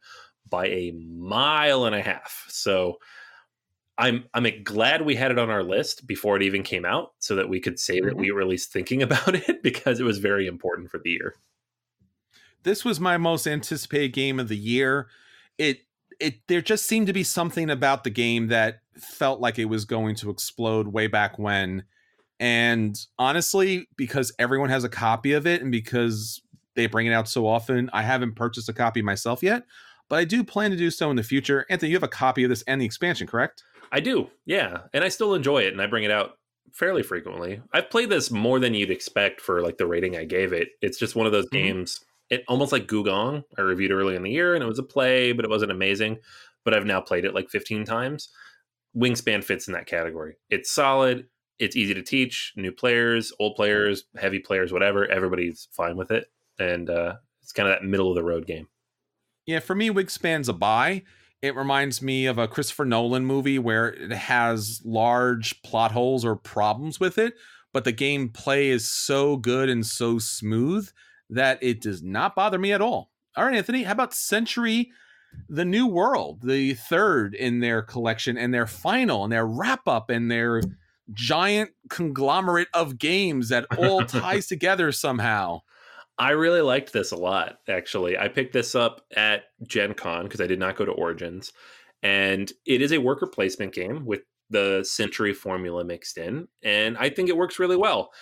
by a mile and a half. So I'm glad we had it on our list before it even came out so that we could say that we were at least thinking about it because it was very important for the year. This was my most anticipated game of the year. There just seemed to be something about the game that felt like it was going to explode way back when. And honestly, because everyone has a copy of it and because they bring it out so often, I haven't purchased a copy myself yet, but I do plan to do so in the future. Anthony, you have a copy of this and the expansion, correct? I do, yeah. And I still enjoy it, and I bring it out fairly frequently. I've played this more than you'd expect for like the rating I gave it. It's just one of those games, it almost like Gugong, I reviewed early in the year, and it was a play, but it wasn't amazing. But I've now played it like 15 times. Wingspan fits in that category. It's solid. It's easy to teach. New players, old players, heavy players, whatever. Everybody's fine with it. And it's kind of that middle of the road game. Yeah, for me, Wingspan's a buy. It reminds me of a Christopher Nolan movie where it has large plot holes or problems with it, but the gameplay is so good and so smooth that it does not bother me at all. All right, Anthony, how about Century, the New World, the third in their collection and their final and their wrap-up and their giant conglomerate of games that all ties together somehow? I really liked this a lot, actually. I picked this up at Gen Con because I did not go to Origins. And it is a worker placement game with the Century formula mixed in. And I think it works really well.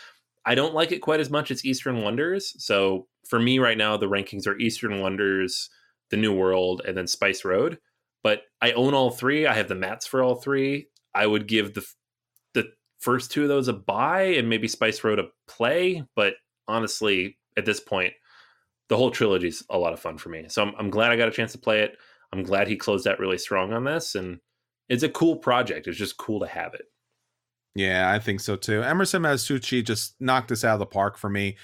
I don't like it quite as much as Eastern Wonders. So for me right now, the rankings are Eastern Wonders, The New World, and then Spice Road. But I own all three. I have the mats for all three. I would give the first two of those a buy and maybe Spice Road a play. But honestly, at this point, the whole trilogy is a lot of fun for me. So I'm glad I got a chance to play it. I'm glad he closed out really strong on this. And it's a cool project. It's just cool to have it. Yeah, I think so too. Emerson Matsuuchi just knocked this out of the park for me.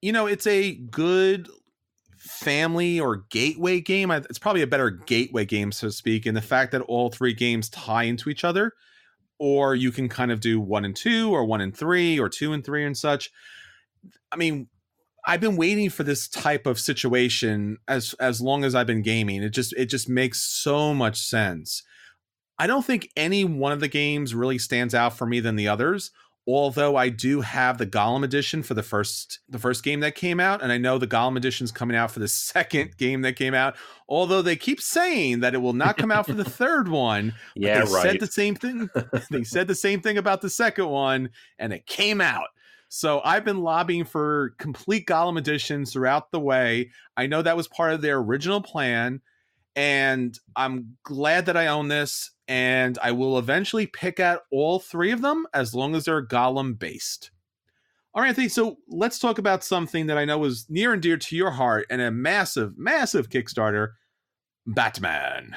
You know, it's a good family or gateway game. It's probably a better gateway game, so to speak, in the fact that all three games tie into each other. Or you can kind of do 1 and 2 or 1 and 3 or 2 and 3 and such. I mean, I've been waiting for this type of situation as long as I've been gaming. It just makes so much sense. I don't think any one of the games really stands out for me than the others, although I do have the Gollum edition for the first game that came out, and I know the Gollum edition is coming out for the second game that came out, although they keep saying that it will not come out for the third one. Yeah, they said the same thing. They said the same thing about the second one, and it came out. So I've been lobbying for complete Gollum editions throughout the way. I know that was part of their original plan, and I'm glad that I own this, and I will eventually pick out all three of them as long as they're Gollum based. All right, Anthony, so let's talk about something that I know is near and dear to your heart and a massive, massive Kickstarter, Batman.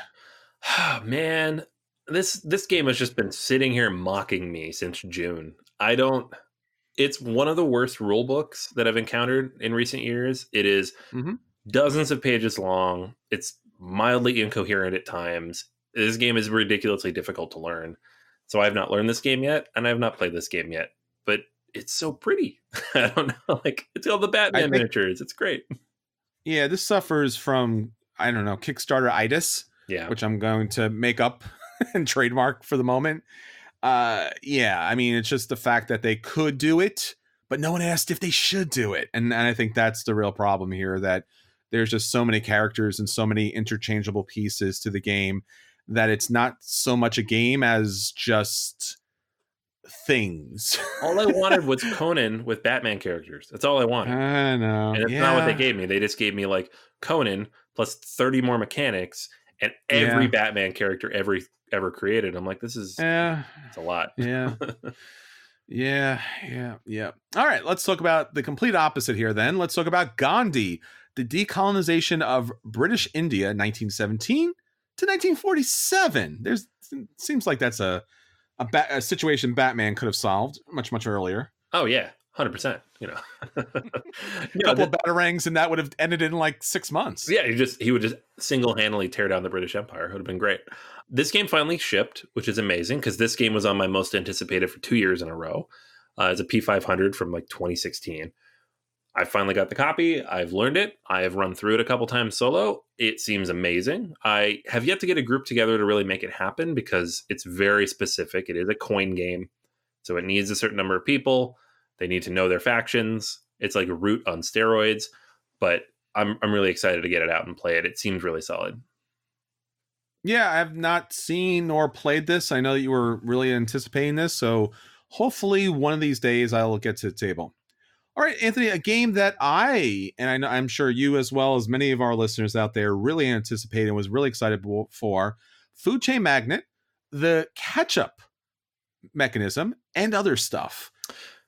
Man, this game has just been sitting here mocking me since June. It's one of the worst rule books that I've encountered in recent years. It is dozens of pages long. It's mildly incoherent at times. This game is ridiculously difficult to learn. So I have not learned this game yet, and I have not played this game yet. But it's so pretty. I don't know. Like, it's all the Batman miniatures. It's great. Yeah, this suffers from, I don't know, Kickstarter-itis, which I'm going to make up and trademark for the moment. Yeah, I mean, it's just the fact that they could do it, but no one asked if they should do it. And I think that's the real problem here, that there's just so many characters and so many interchangeable pieces to the game that it's not so much a game as just things. All I wanted was Conan with Batman characters. That's all I wanted. I know. And that's not what they gave me. They just gave me like Conan plus 30 more mechanics and every Batman character ever created. I'm like, this is it's a lot. Yeah. Yeah. All right, let's talk about the complete opposite here then. Let's talk about Gandhi, the decolonization of British India, 1917 to 1947. Seems like that's a situation Batman could have solved much earlier. Oh yeah, 100%. You know, a couple of batarangs, and that would have ended in like 6 months. Yeah, he would just single-handedly tear down the British Empire. It would have been great. This game finally shipped, which is amazing because this game was on my most anticipated for 2 years in a row. As a P500 from like 2016. I finally got the copy. I've learned it. I have run through it a couple times solo. It seems amazing. I have yet to get a group together to really make it happen because it's very specific. It is a coin game, so it needs a certain number of people. They need to know their factions. It's like a Root on steroids, but I'm really excited to get it out and play it. It seems really solid. Yeah, I have not seen nor played this. I know that you were really anticipating this, so hopefully one of these days I will get to the table. All right, Anthony, a game that I'm sure you as well as many of our listeners out there really anticipated and was really excited for, Food Chain Magnet, the catch-up mechanism, and other stuff.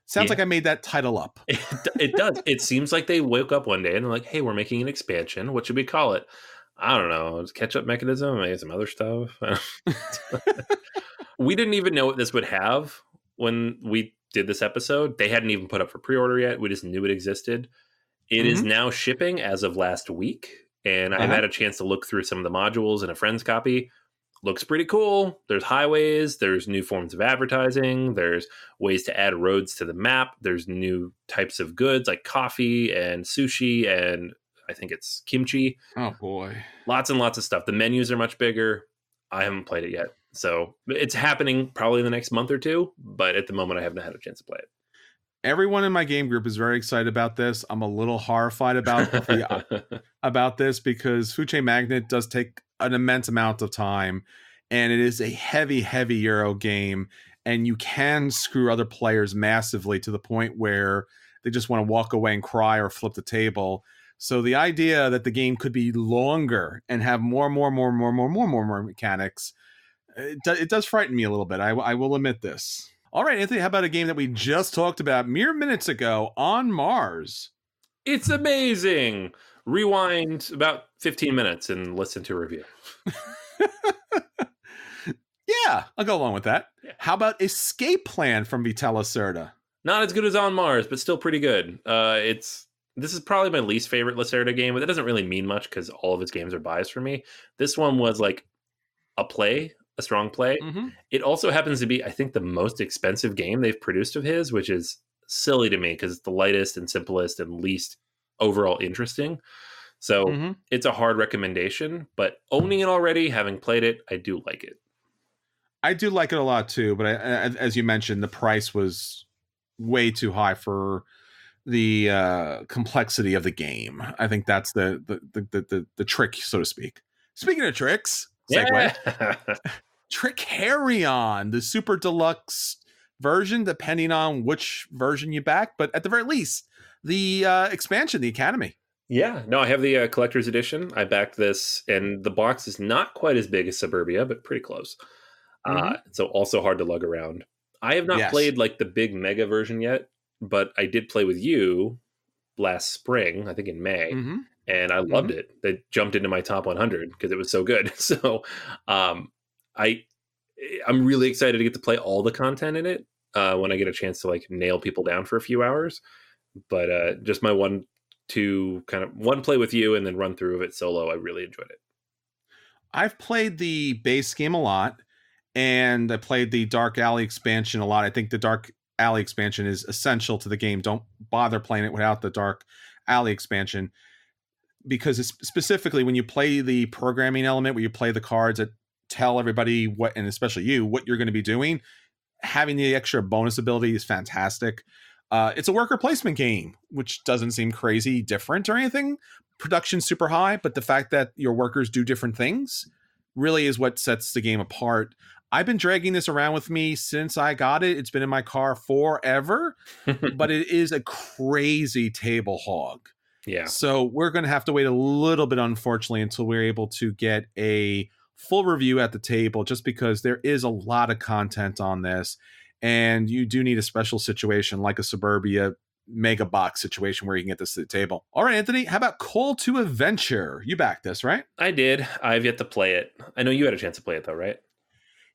Sounds like I made that title up. It does. It seems like they woke up one day and they're like, hey, we're making an expansion. What should we call it? I don't know. Catch-up mechanism, maybe some other stuff. We didn't even know what this would have when we did this episode. They hadn't even put up for pre-order yet. We just knew it existed. It is now shipping as of last week, and I've had a chance to look through some of the modules in a friend's copy. Looks pretty cool. There's highways, there's new forms of advertising, there's ways to add roads to the map, there's new types of goods like coffee and sushi and I think it's kimchi. Oh boy. Lots and lots of stuff. The menus are much bigger. I haven't played it yet. So it's happening probably in the next month or two, but at the moment I haven't had a chance to play it. Everyone in my game group is very excited about this. I'm a little horrified about this because Food Chain Magnet does take an immense amount of time, and it is a heavy Euro game, and you can screw other players massively to the point where they just want to walk away and cry or flip the table. So the idea that the game could be longer and have more mechanics, it does frighten me a little bit. I will admit this. All right, Anthony, how about a game that we just talked about mere minutes ago, On Mars? It's amazing. Rewind about 15 minutes and listen to a review. Yeah, I'll go along with that. Yeah. How about Escape Plan from Lacerda? Not as good as On Mars, but still pretty good. This is probably my least favorite Lacerda game, but that doesn't really mean much because all of his games are biased for me. This one was like a strong play. Mm-hmm. It also happens to be, I think, the most expensive game they've produced of his, which is silly to me because it's the lightest and simplest and least overall interesting. So it's a hard recommendation, but owning it already, having played it, I do like it. I do like it a lot too, but as you mentioned, the price was way too high for the complexity of the game. I think that's the trick, so to speak. Speaking of tricks, segue. Yeah. Trickarion, the Super Deluxe version, depending on which version you back, but at the very least, the expansion, the Academy. Yeah, no, I have the collector's edition. I backed this, and the box is not quite as big as Suburbia, but pretty close. So also hard to lug around. I have not played like the big mega version yet, but I did play with you last spring, I think in May, and I loved it. It jumped into my top 100 because it was so good. So I'm really excited to get to play all the content in it when I get a chance to like nail people down for a few hours. But just my one play with you and then run through of it solo, I really enjoyed it. I've played the base game a lot, and I played the Dark Alley expansion a lot. I think the Dark Alley expansion is essential to the game. Don't bother playing it without the Dark Alley expansion, because it's specifically when you play the programming element, where you play the cards that tell everybody what, and especially you, what you're going to be doing. Having the extra bonus ability is fantastic. It's a worker placement game, which doesn't seem crazy different or anything. Production's super high, but the fact that your workers do different things really is what sets the game apart. I've been dragging this around with me since I got it. It's been in my car forever, but it is a crazy table hog. Yeah. So we're going to have to wait a little bit, unfortunately, until we're able to get a full review at the table, just because there is a lot of content on this. And you do need a special situation like a Suburbia mega box situation where you can get this to the table. All right, Anthony, how about Call to Adventure? You backed this, right? I did. I've yet to play it. I know you had a chance to play it though, right?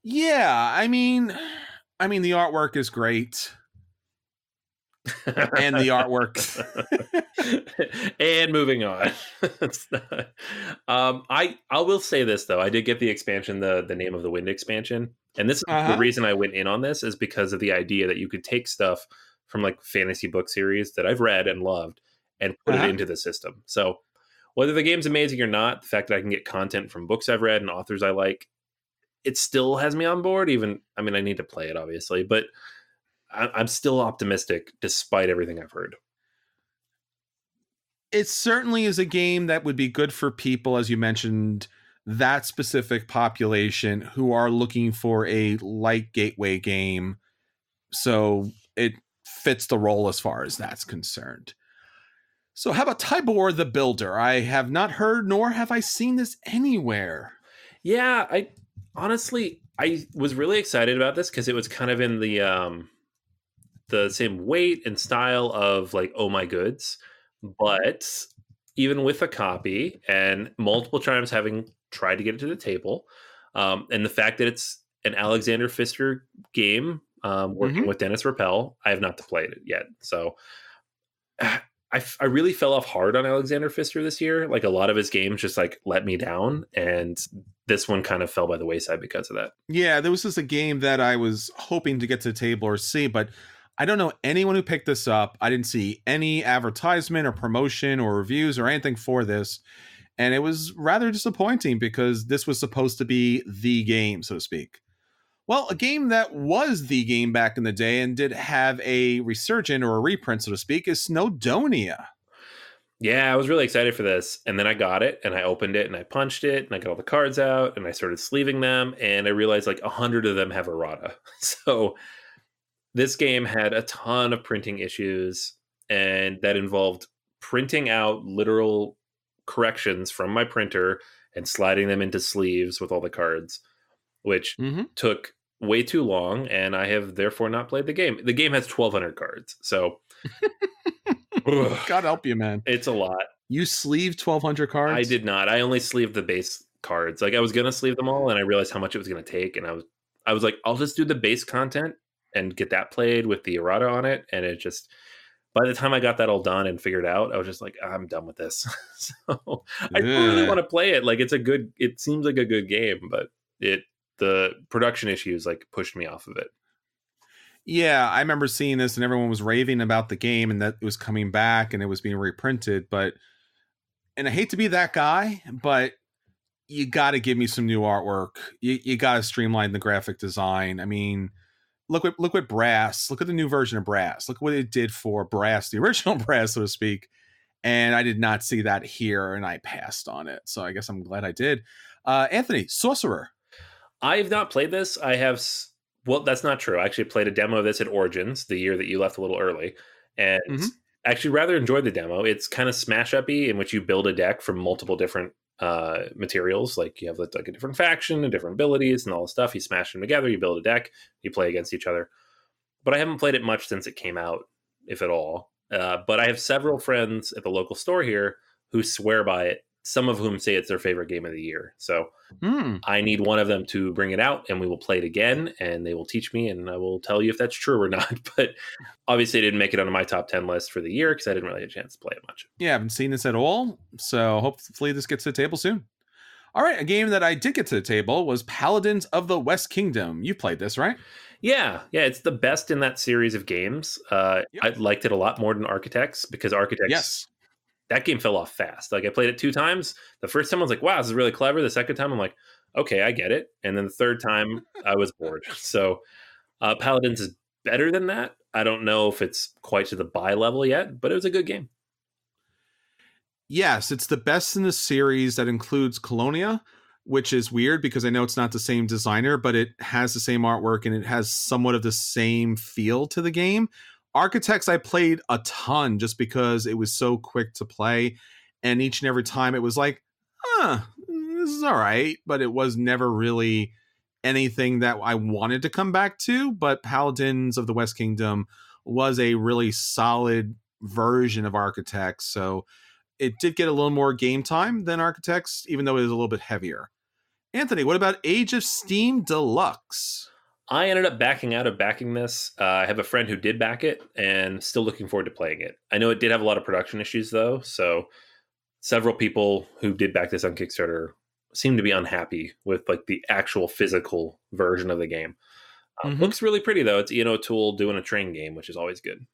Yeah, I mean the artwork is great. And the artwork. And moving on. I will say this though. I did get the expansion, the Name of the Wind expansion. And this is the reason I went in on this, is because of the idea that you could take stuff from like fantasy book series that I've read and loved and put it into the system. So whether the game's amazing or not, the fact that I can get content from books I've read and authors I like, it still has me on board. I need to play it obviously, but I'm still optimistic despite everything I've heard. It certainly is a game that would be good for people, as you mentioned, that specific population who are looking for a light gateway game. So it fits the role as far as that's concerned. So how about Tybor the Builder? I have not heard nor have I seen this anywhere. Yeah, I was really excited about this because it was kind of in the same weight and style of like Oh My Goods, but even with a copy and multiple times having tried to get it to the table, and the fact that it's an Alexander Pfister game, working with Dennis Rappel, I have not played it yet. So I really fell off hard on Alexander Pfister this year. Like a lot of his games just like let me down, and this one kind of fell by the wayside because of that. Yeah, there was just a game that I was hoping to get to the table or see, but I don't know anyone who picked this up. I didn't see any advertisement or promotion or reviews or anything for this. And it was rather disappointing because this was supposed to be the game, so to speak. Well, a game that was the game back in the day and did have a resurgent or a reprint, so to speak, is Snowdonia. Yeah, I was really excited for this. And then I got it and I opened it and I punched it and I got all the cards out and I started sleeving them. And I realized like 100 of them have errata. So this game had a ton of printing issues, and that involved printing out literal corrections from my printer and sliding them into sleeves with all the cards, which took way too long, and I have therefore not played the game. The game has 1,200 cards, so God help you, man. It's a lot. You sleeved 1,200 cards? I did not. I only sleeved the base cards. Like I was gonna sleeve them all, and I realized how much it was gonna take, and I was like, I'll just do the base content and get that played with the errata on it. And it just, by the time I got that all done and figured out, I was just like, I'm done with this. So I don't really want to play it. Like it seems like a good game, but the production issues like pushed me off of it. Yeah, I remember seeing this and everyone was raving about the game and that it was coming back and it was being reprinted. And I hate to be that guy, but you got to give me some new artwork. You got to streamline the graphic design. I mean, look what Brass, look at the new version of Brass. Look what it did for Brass, the original Brass, so to speak. And I did not see that here, and I passed on it. So I guess I'm glad I did. Anthony, Sorcerer. I've not played this. Well, that's not true. I actually played a demo of this at Origins, the year that you left a little early, and actually rather enjoyed the demo. It's kind of smash-uppy, in which you build a deck from multiple different materials. Like you have like a different faction and different abilities and all the stuff. You smash them together, you build a deck, you play against each other. But I haven't played it much since it came out, if at all. But I have several friends at the local store here who swear by it, some of whom say it's their favorite game of the year. So I need one of them to bring it out and we will play it again and they will teach me and I will tell you if that's true or not. But obviously I didn't make it onto my top 10 list for the year because I didn't really have a chance to play it much. Yeah, I haven't seen this at all. So hopefully this gets to the table soon. All right, a game that I did get to the table was Paladins of the West Kingdom. You played this, right? Yeah, it's the best in that series of games. I liked it a lot more than Architects because Architects, that game fell off fast. Like I played it 2 times. The first time I was like, wow, this is really clever. The second time I'm like, okay, I get it. And then the third time I was bored. So Paladins is better than that. I don't know if it's quite to the buy level yet, but it was a good game. Yes, it's the best in the series that includes Colonia, which is weird because I know it's not the same designer, but it has the same artwork and it has somewhat of the same feel to the game. Architects I played a ton just because it was so quick to play, and each and every time it was like, this is all right, but it was never really anything that I wanted to come back to. But Paladins of the West Kingdom was a really solid version of Architects, so it did get a little more game time than Architects, even though it was a little bit heavier. Anthony, what about Age of Steam Deluxe? I ended up backing out of backing this. I have a friend who did back it and still looking forward to playing it. I know it did have a lot of production issues, though, so several people who did back this on Kickstarter seem to be unhappy with like the actual physical version of the game. Looks really pretty, though. It's Ian O'Toole doing a train game, which is always good.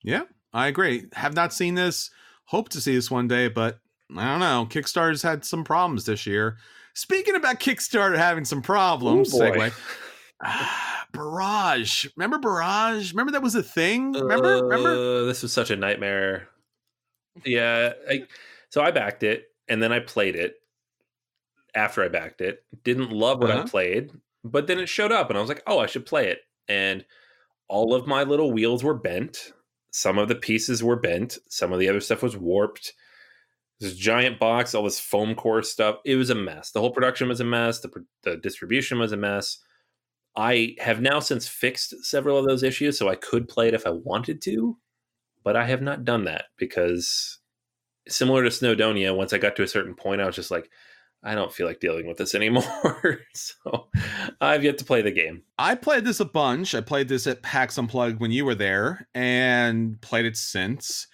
Yeah, I agree. Have not seen this. Hope to see this one day, but I don't know. Kickstarter's had some problems this year. Speaking about Kickstarter having some problems, segue. Barrage. Remember Barrage? Remember that was a thing? Remember? This was such a nightmare. Yeah. So I backed it and then I played it. after I backed it. Didn't love what I played, but then it showed up and I was like, oh, I should play it. And all of my little wheels were bent. Some of the pieces were bent. Some of the other stuff was warped. This giant box, all this foam core stuff. It was a mess. The whole production was a mess. The distribution was a mess. I have now since fixed several of those issues, so I could play it if I wanted to, but I have not done that because similar to Snowdonia, once I got to a certain point, I was just like, I don't feel like dealing with this anymore. So I've yet to play the game. I played this a bunch. I played this at PAX Unplugged when you were there and played it since.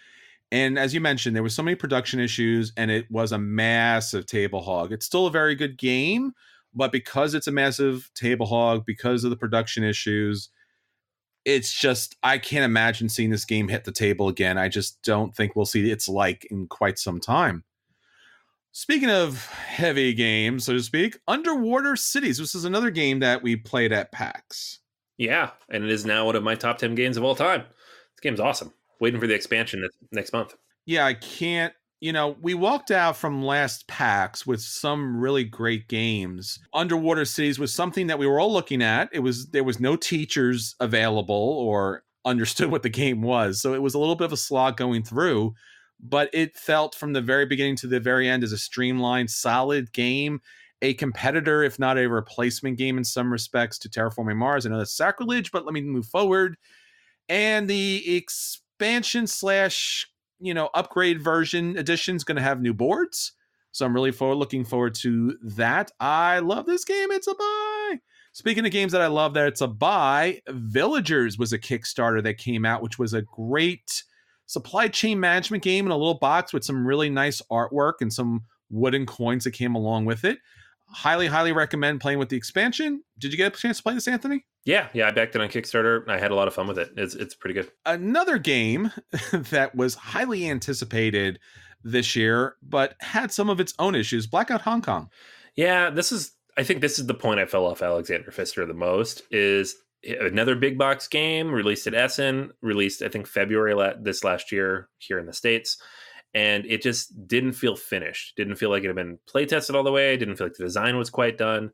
And as you mentioned, there was so many production issues and it was a massive table hog. It's still a very good game, but because it's a massive table hog, because of the production issues, it's just, I can't imagine seeing this game hit the table again. I just don't think we'll see its like in quite some time. Speaking of heavy games, so to speak, Underwater Cities. This is another game that we played at PAX. Yeah, and it is now one of my top 10 games of all time. This game's awesome. Waiting for the expansion next month. Yeah, I can't. We walked out from last PAX with some really great games. Underwater Cities was something that we were all looking at. There was no teachers available or understood what the game was. So it was a little bit of a slog going through, but it felt from the very beginning to the very end as a streamlined, solid game, a competitor, if not a replacement game in some respects to Terraforming Mars. I know that's sacrilege, but let me move forward. And the expansion / upgrade version edition is going to have new boards. So I'm really looking forward to that. I love this game. It's a buy. Speaking of games that I love that it's a buy, Villagers was a Kickstarter that came out, which was a great supply chain management game in a little box with some really nice artwork and some wooden coins that came along with it. Highly, highly recommend playing with the expansion. Did you get a chance to play this, Anthony? Yeah, I backed it on Kickstarter. I had a lot of fun with it. It's pretty good. Another game that was highly anticipated this year, but had some of its own issues, Blackout Hong Kong. Yeah, I think this is the point I fell off Alexander Pfister the most, is another big box game released at Essen, released, I think, February this last year here in the States. And it just didn't feel finished. Didn't feel like it had been play tested all the way. Didn't feel like the design was quite done.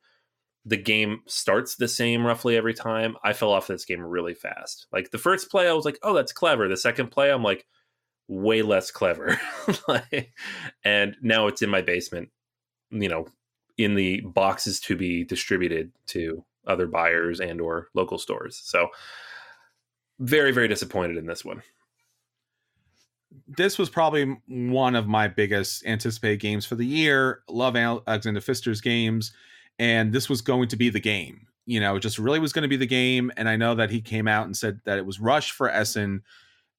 The game starts the same roughly every time. I fell off this game really fast. Like the first play, I was like, oh, that's clever. The second play, I'm like, way less clever. And now it's in my basement, in the boxes to be distributed to other buyers and or local stores. So very, very disappointed in this one. This was probably one of my biggest anticipated games for the year. Love Alexander Pfister's games. And this was going to be the game. It just really was going to be the game. And I know that he came out and said that it was rushed for Essen.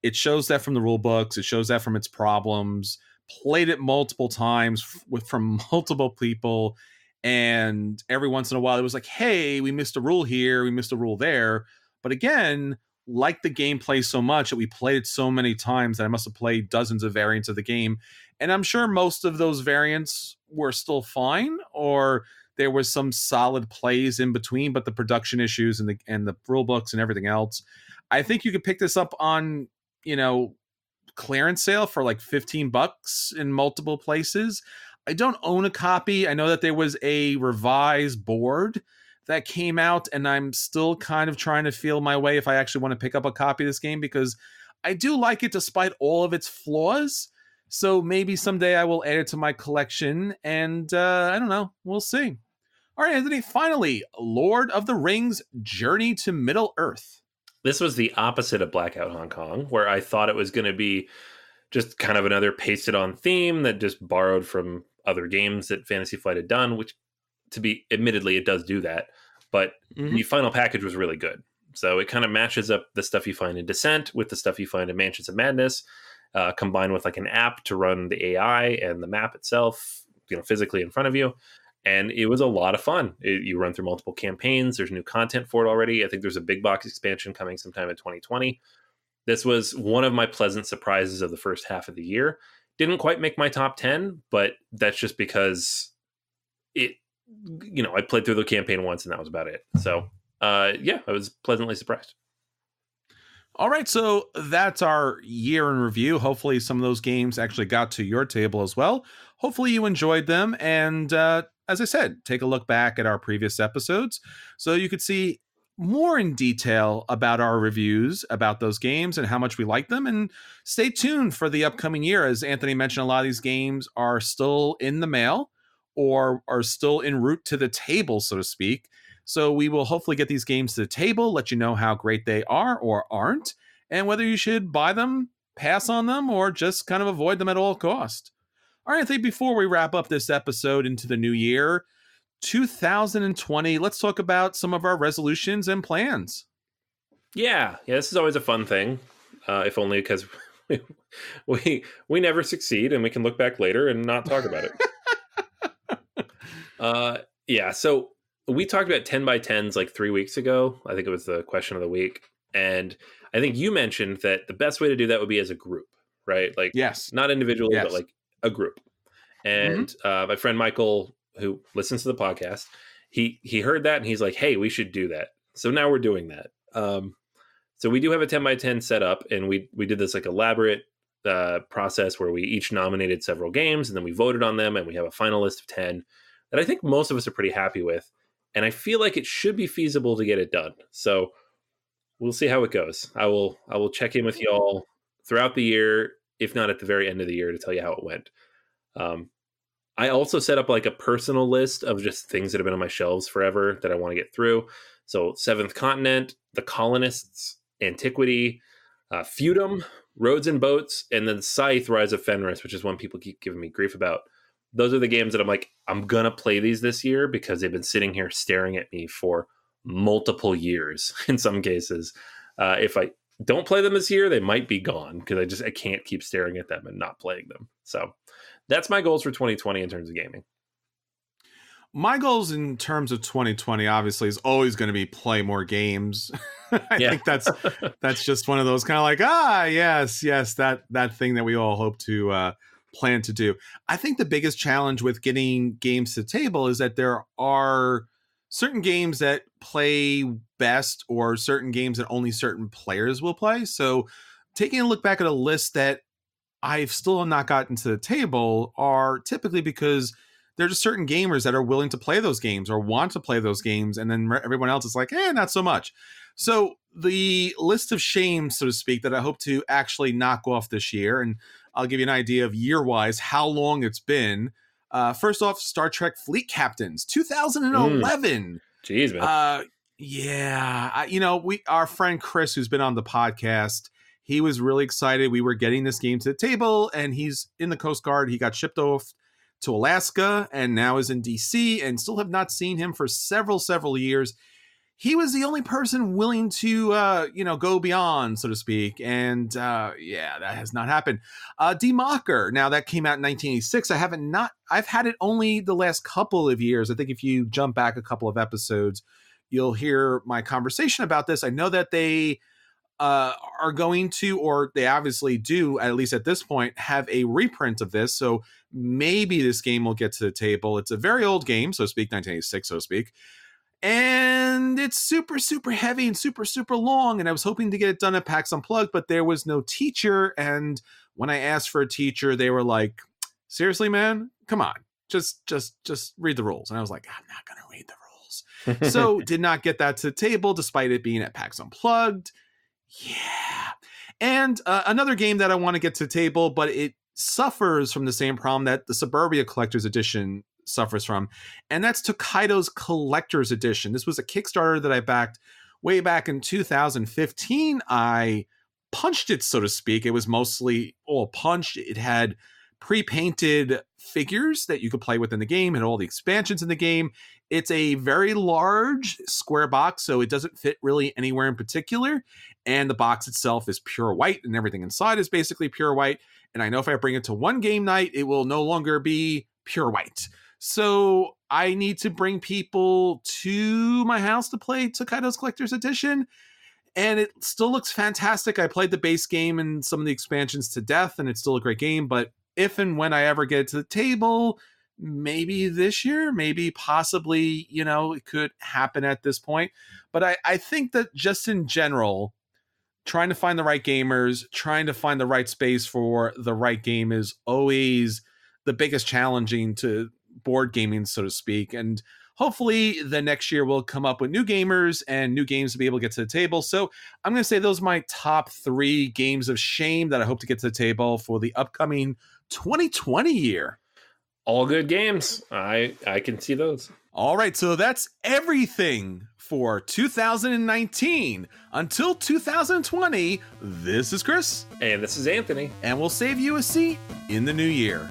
It shows that from the rule books. It shows that from its problems. Played it multiple times from multiple people. And every once in a while, it was like, hey, we missed a rule here. We missed a rule there. But again, like the gameplay so much that we played it so many times that I must have played dozens of variants of the game. And I'm sure most of those variants were still fine, or there was some solid plays in between, but the production issues and the rule books and everything else. I think you could pick this up on, clearance sale for like $15 in multiple places. I don't own a copy. I know that there was a revised board that came out, and I'm still kind of trying to feel my way if I actually want to pick up a copy of this game, because I do like it despite all of its flaws. So maybe someday I will add it to my collection, and I don't know. We'll see. All right, Anthony, finally, Lord of the Rings Journey to Middle-earth. This was the opposite of Blackout Hong Kong, where I thought it was going to be just kind of another pasted-on theme that just borrowed from other games that Fantasy Flight had done, which, to be admittedly, it does do that. But the final package was really good. So it kind of matches up the stuff you find in Descent with the stuff you find in Mansions of Madness, combined with like an app to run the AI and the map itself, physically in front of you. And it was a lot of fun. You run through multiple campaigns. There's new content for it already. I think there's a big box expansion coming sometime in 2020. This was one of my pleasant surprises of the first half of the year. Didn't quite make my top 10, but that's just because I played through the campaign once and that was about it. So, I was pleasantly surprised. All right, so that's our year in review. Hopefully some of those games actually got to your table as well. Hopefully you enjoyed them. And as I said, take a look back at our previous episodes so you could see more in detail about our reviews about those games and how much we like them. And stay tuned for the upcoming year. As Anthony mentioned, a lot of these games are still in the mail or are still en route to the table, so to speak. So we will hopefully get these games to the table, let you know how great they are or aren't, and whether you should buy them, pass on them, or just kind of avoid them at all cost. All right, I think before we wrap up this episode into the new year, 2020, let's talk about some of our resolutions and plans. Yeah, this is always a fun thing, if only because we never succeed, and we can look back later and not talk about it. So we talked about 10 by 10s like 3 weeks ago. I think it was the question of the week. And I think you mentioned that the best way to do that would be as a group, right? Like, yes, not individually, but like a group. And my friend Michael, who listens to the podcast, he heard that and he's like, hey, we should do that. So now we're doing that. So we do have a 10 by 10 set up, and we did this like elaborate process where we each nominated several games, and then we voted on them, and we have a final list of 10 that I think most of us are pretty happy with. And I feel like it should be feasible to get it done. So we'll see how it goes. I will check in with y'all throughout the year, if not at the very end of the year, to tell you how it went. I also set up like a personal list of just things that have been on my shelves forever that I want to get through. So Seventh Continent, The Colonists, Antiquity, Feudum, Roads and Boats, and then Scythe, Rise of Fenris, which is one people keep giving me grief about. Those are the games that I'm like, I'm going to play these this year because they've been sitting here staring at me for multiple years in some cases. If I don't play them this year, they might be gone because I can't keep staring at them and not playing them. So that's my goals for 2020 in terms of gaming. My goals in terms of 2020 obviously is always going to be play more games. I think that's just one of those kind of like, yes, that thing that we all hope to plan to do. I think the biggest challenge with getting games to the table is that there are certain games that play best or certain games that only certain players will play. So taking a look back at a list that I've still not gotten to the table are typically because there are just certain gamers that are willing to play those games or want to play those games. And then everyone else is like, not so much. So the list of shames, so to speak, that I hope to actually knock off this year, and I'll give you an idea of year-wise how long it's been. First off, Star Trek Fleet Captains, 2011. Jeez, man. Our friend Chris, who's been on the podcast, he was really excited. We were getting this game to the table, and he's in the Coast Guard. He got shipped off to Alaska and now is in DC, and still have not seen him for several years. He was the only person willing to, go beyond, so to speak. And that has not happened. Democker. Now that came out in 1986. I've had it only the last couple of years. I think if you jump back a couple of episodes, you'll hear my conversation about this. I know that they are going to, or they obviously do, at least at this point, have a reprint of this. So maybe this game will get to the table. It's a very old game, so to speak, 1986, so to speak. And it's super heavy and super long. And I was hoping to get it done at PAX Unplugged, but there was no teacher. And when I asked for a teacher, they were like, seriously, man, come on, just read the rules. And I was like, I'm not going to read the rules. So did not get that to the table, despite it being at PAX Unplugged. Yeah. And another game that I want to get to the table, but it suffers from the same problem that the Suburbia Collector's Edition suffers from, and that's Tokaido's Collector's Edition. This was a Kickstarter that I backed way back in 2015. I punched it, so to speak. It was mostly all punched. It had pre-painted figures that you could play with in the game, and all the expansions in the game. It's a very large square box, so it doesn't fit really anywhere in particular, and the box itself is pure white, and everything inside is basically pure white. And I know if I bring it to one game night, it will no longer be pure white. So I need to bring people to my house to play Tokaido's Collector's Edition. And it still looks fantastic. I played the base game and some of the expansions to death, and it's still a great game. But if and when I ever get to the table, maybe this year, maybe possibly, it could happen at this point. But I think that just in general, trying to find the right gamers, trying to find the right space for the right game is always the biggest challenging to board gaming, so to speak. And hopefully the next year we'll come up with new gamers and new games to be able to get to the table. So I'm going to say those are my top 3 games of shame that I hope to get to the table for the upcoming 2020 year. All good games. I can see those. All right, so that's everything for 2019. Until 2020, this is Chris. And this is Anthony. And we'll save you a seat in the new year.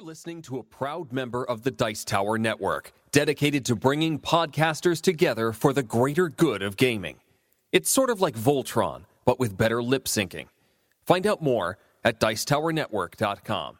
Listening to a proud member of the Dice Tower Network, dedicated to bringing podcasters together for the greater good of gaming. It's sort of like Voltron, but with better lip syncing. Find out more at dicetowernetwork.com.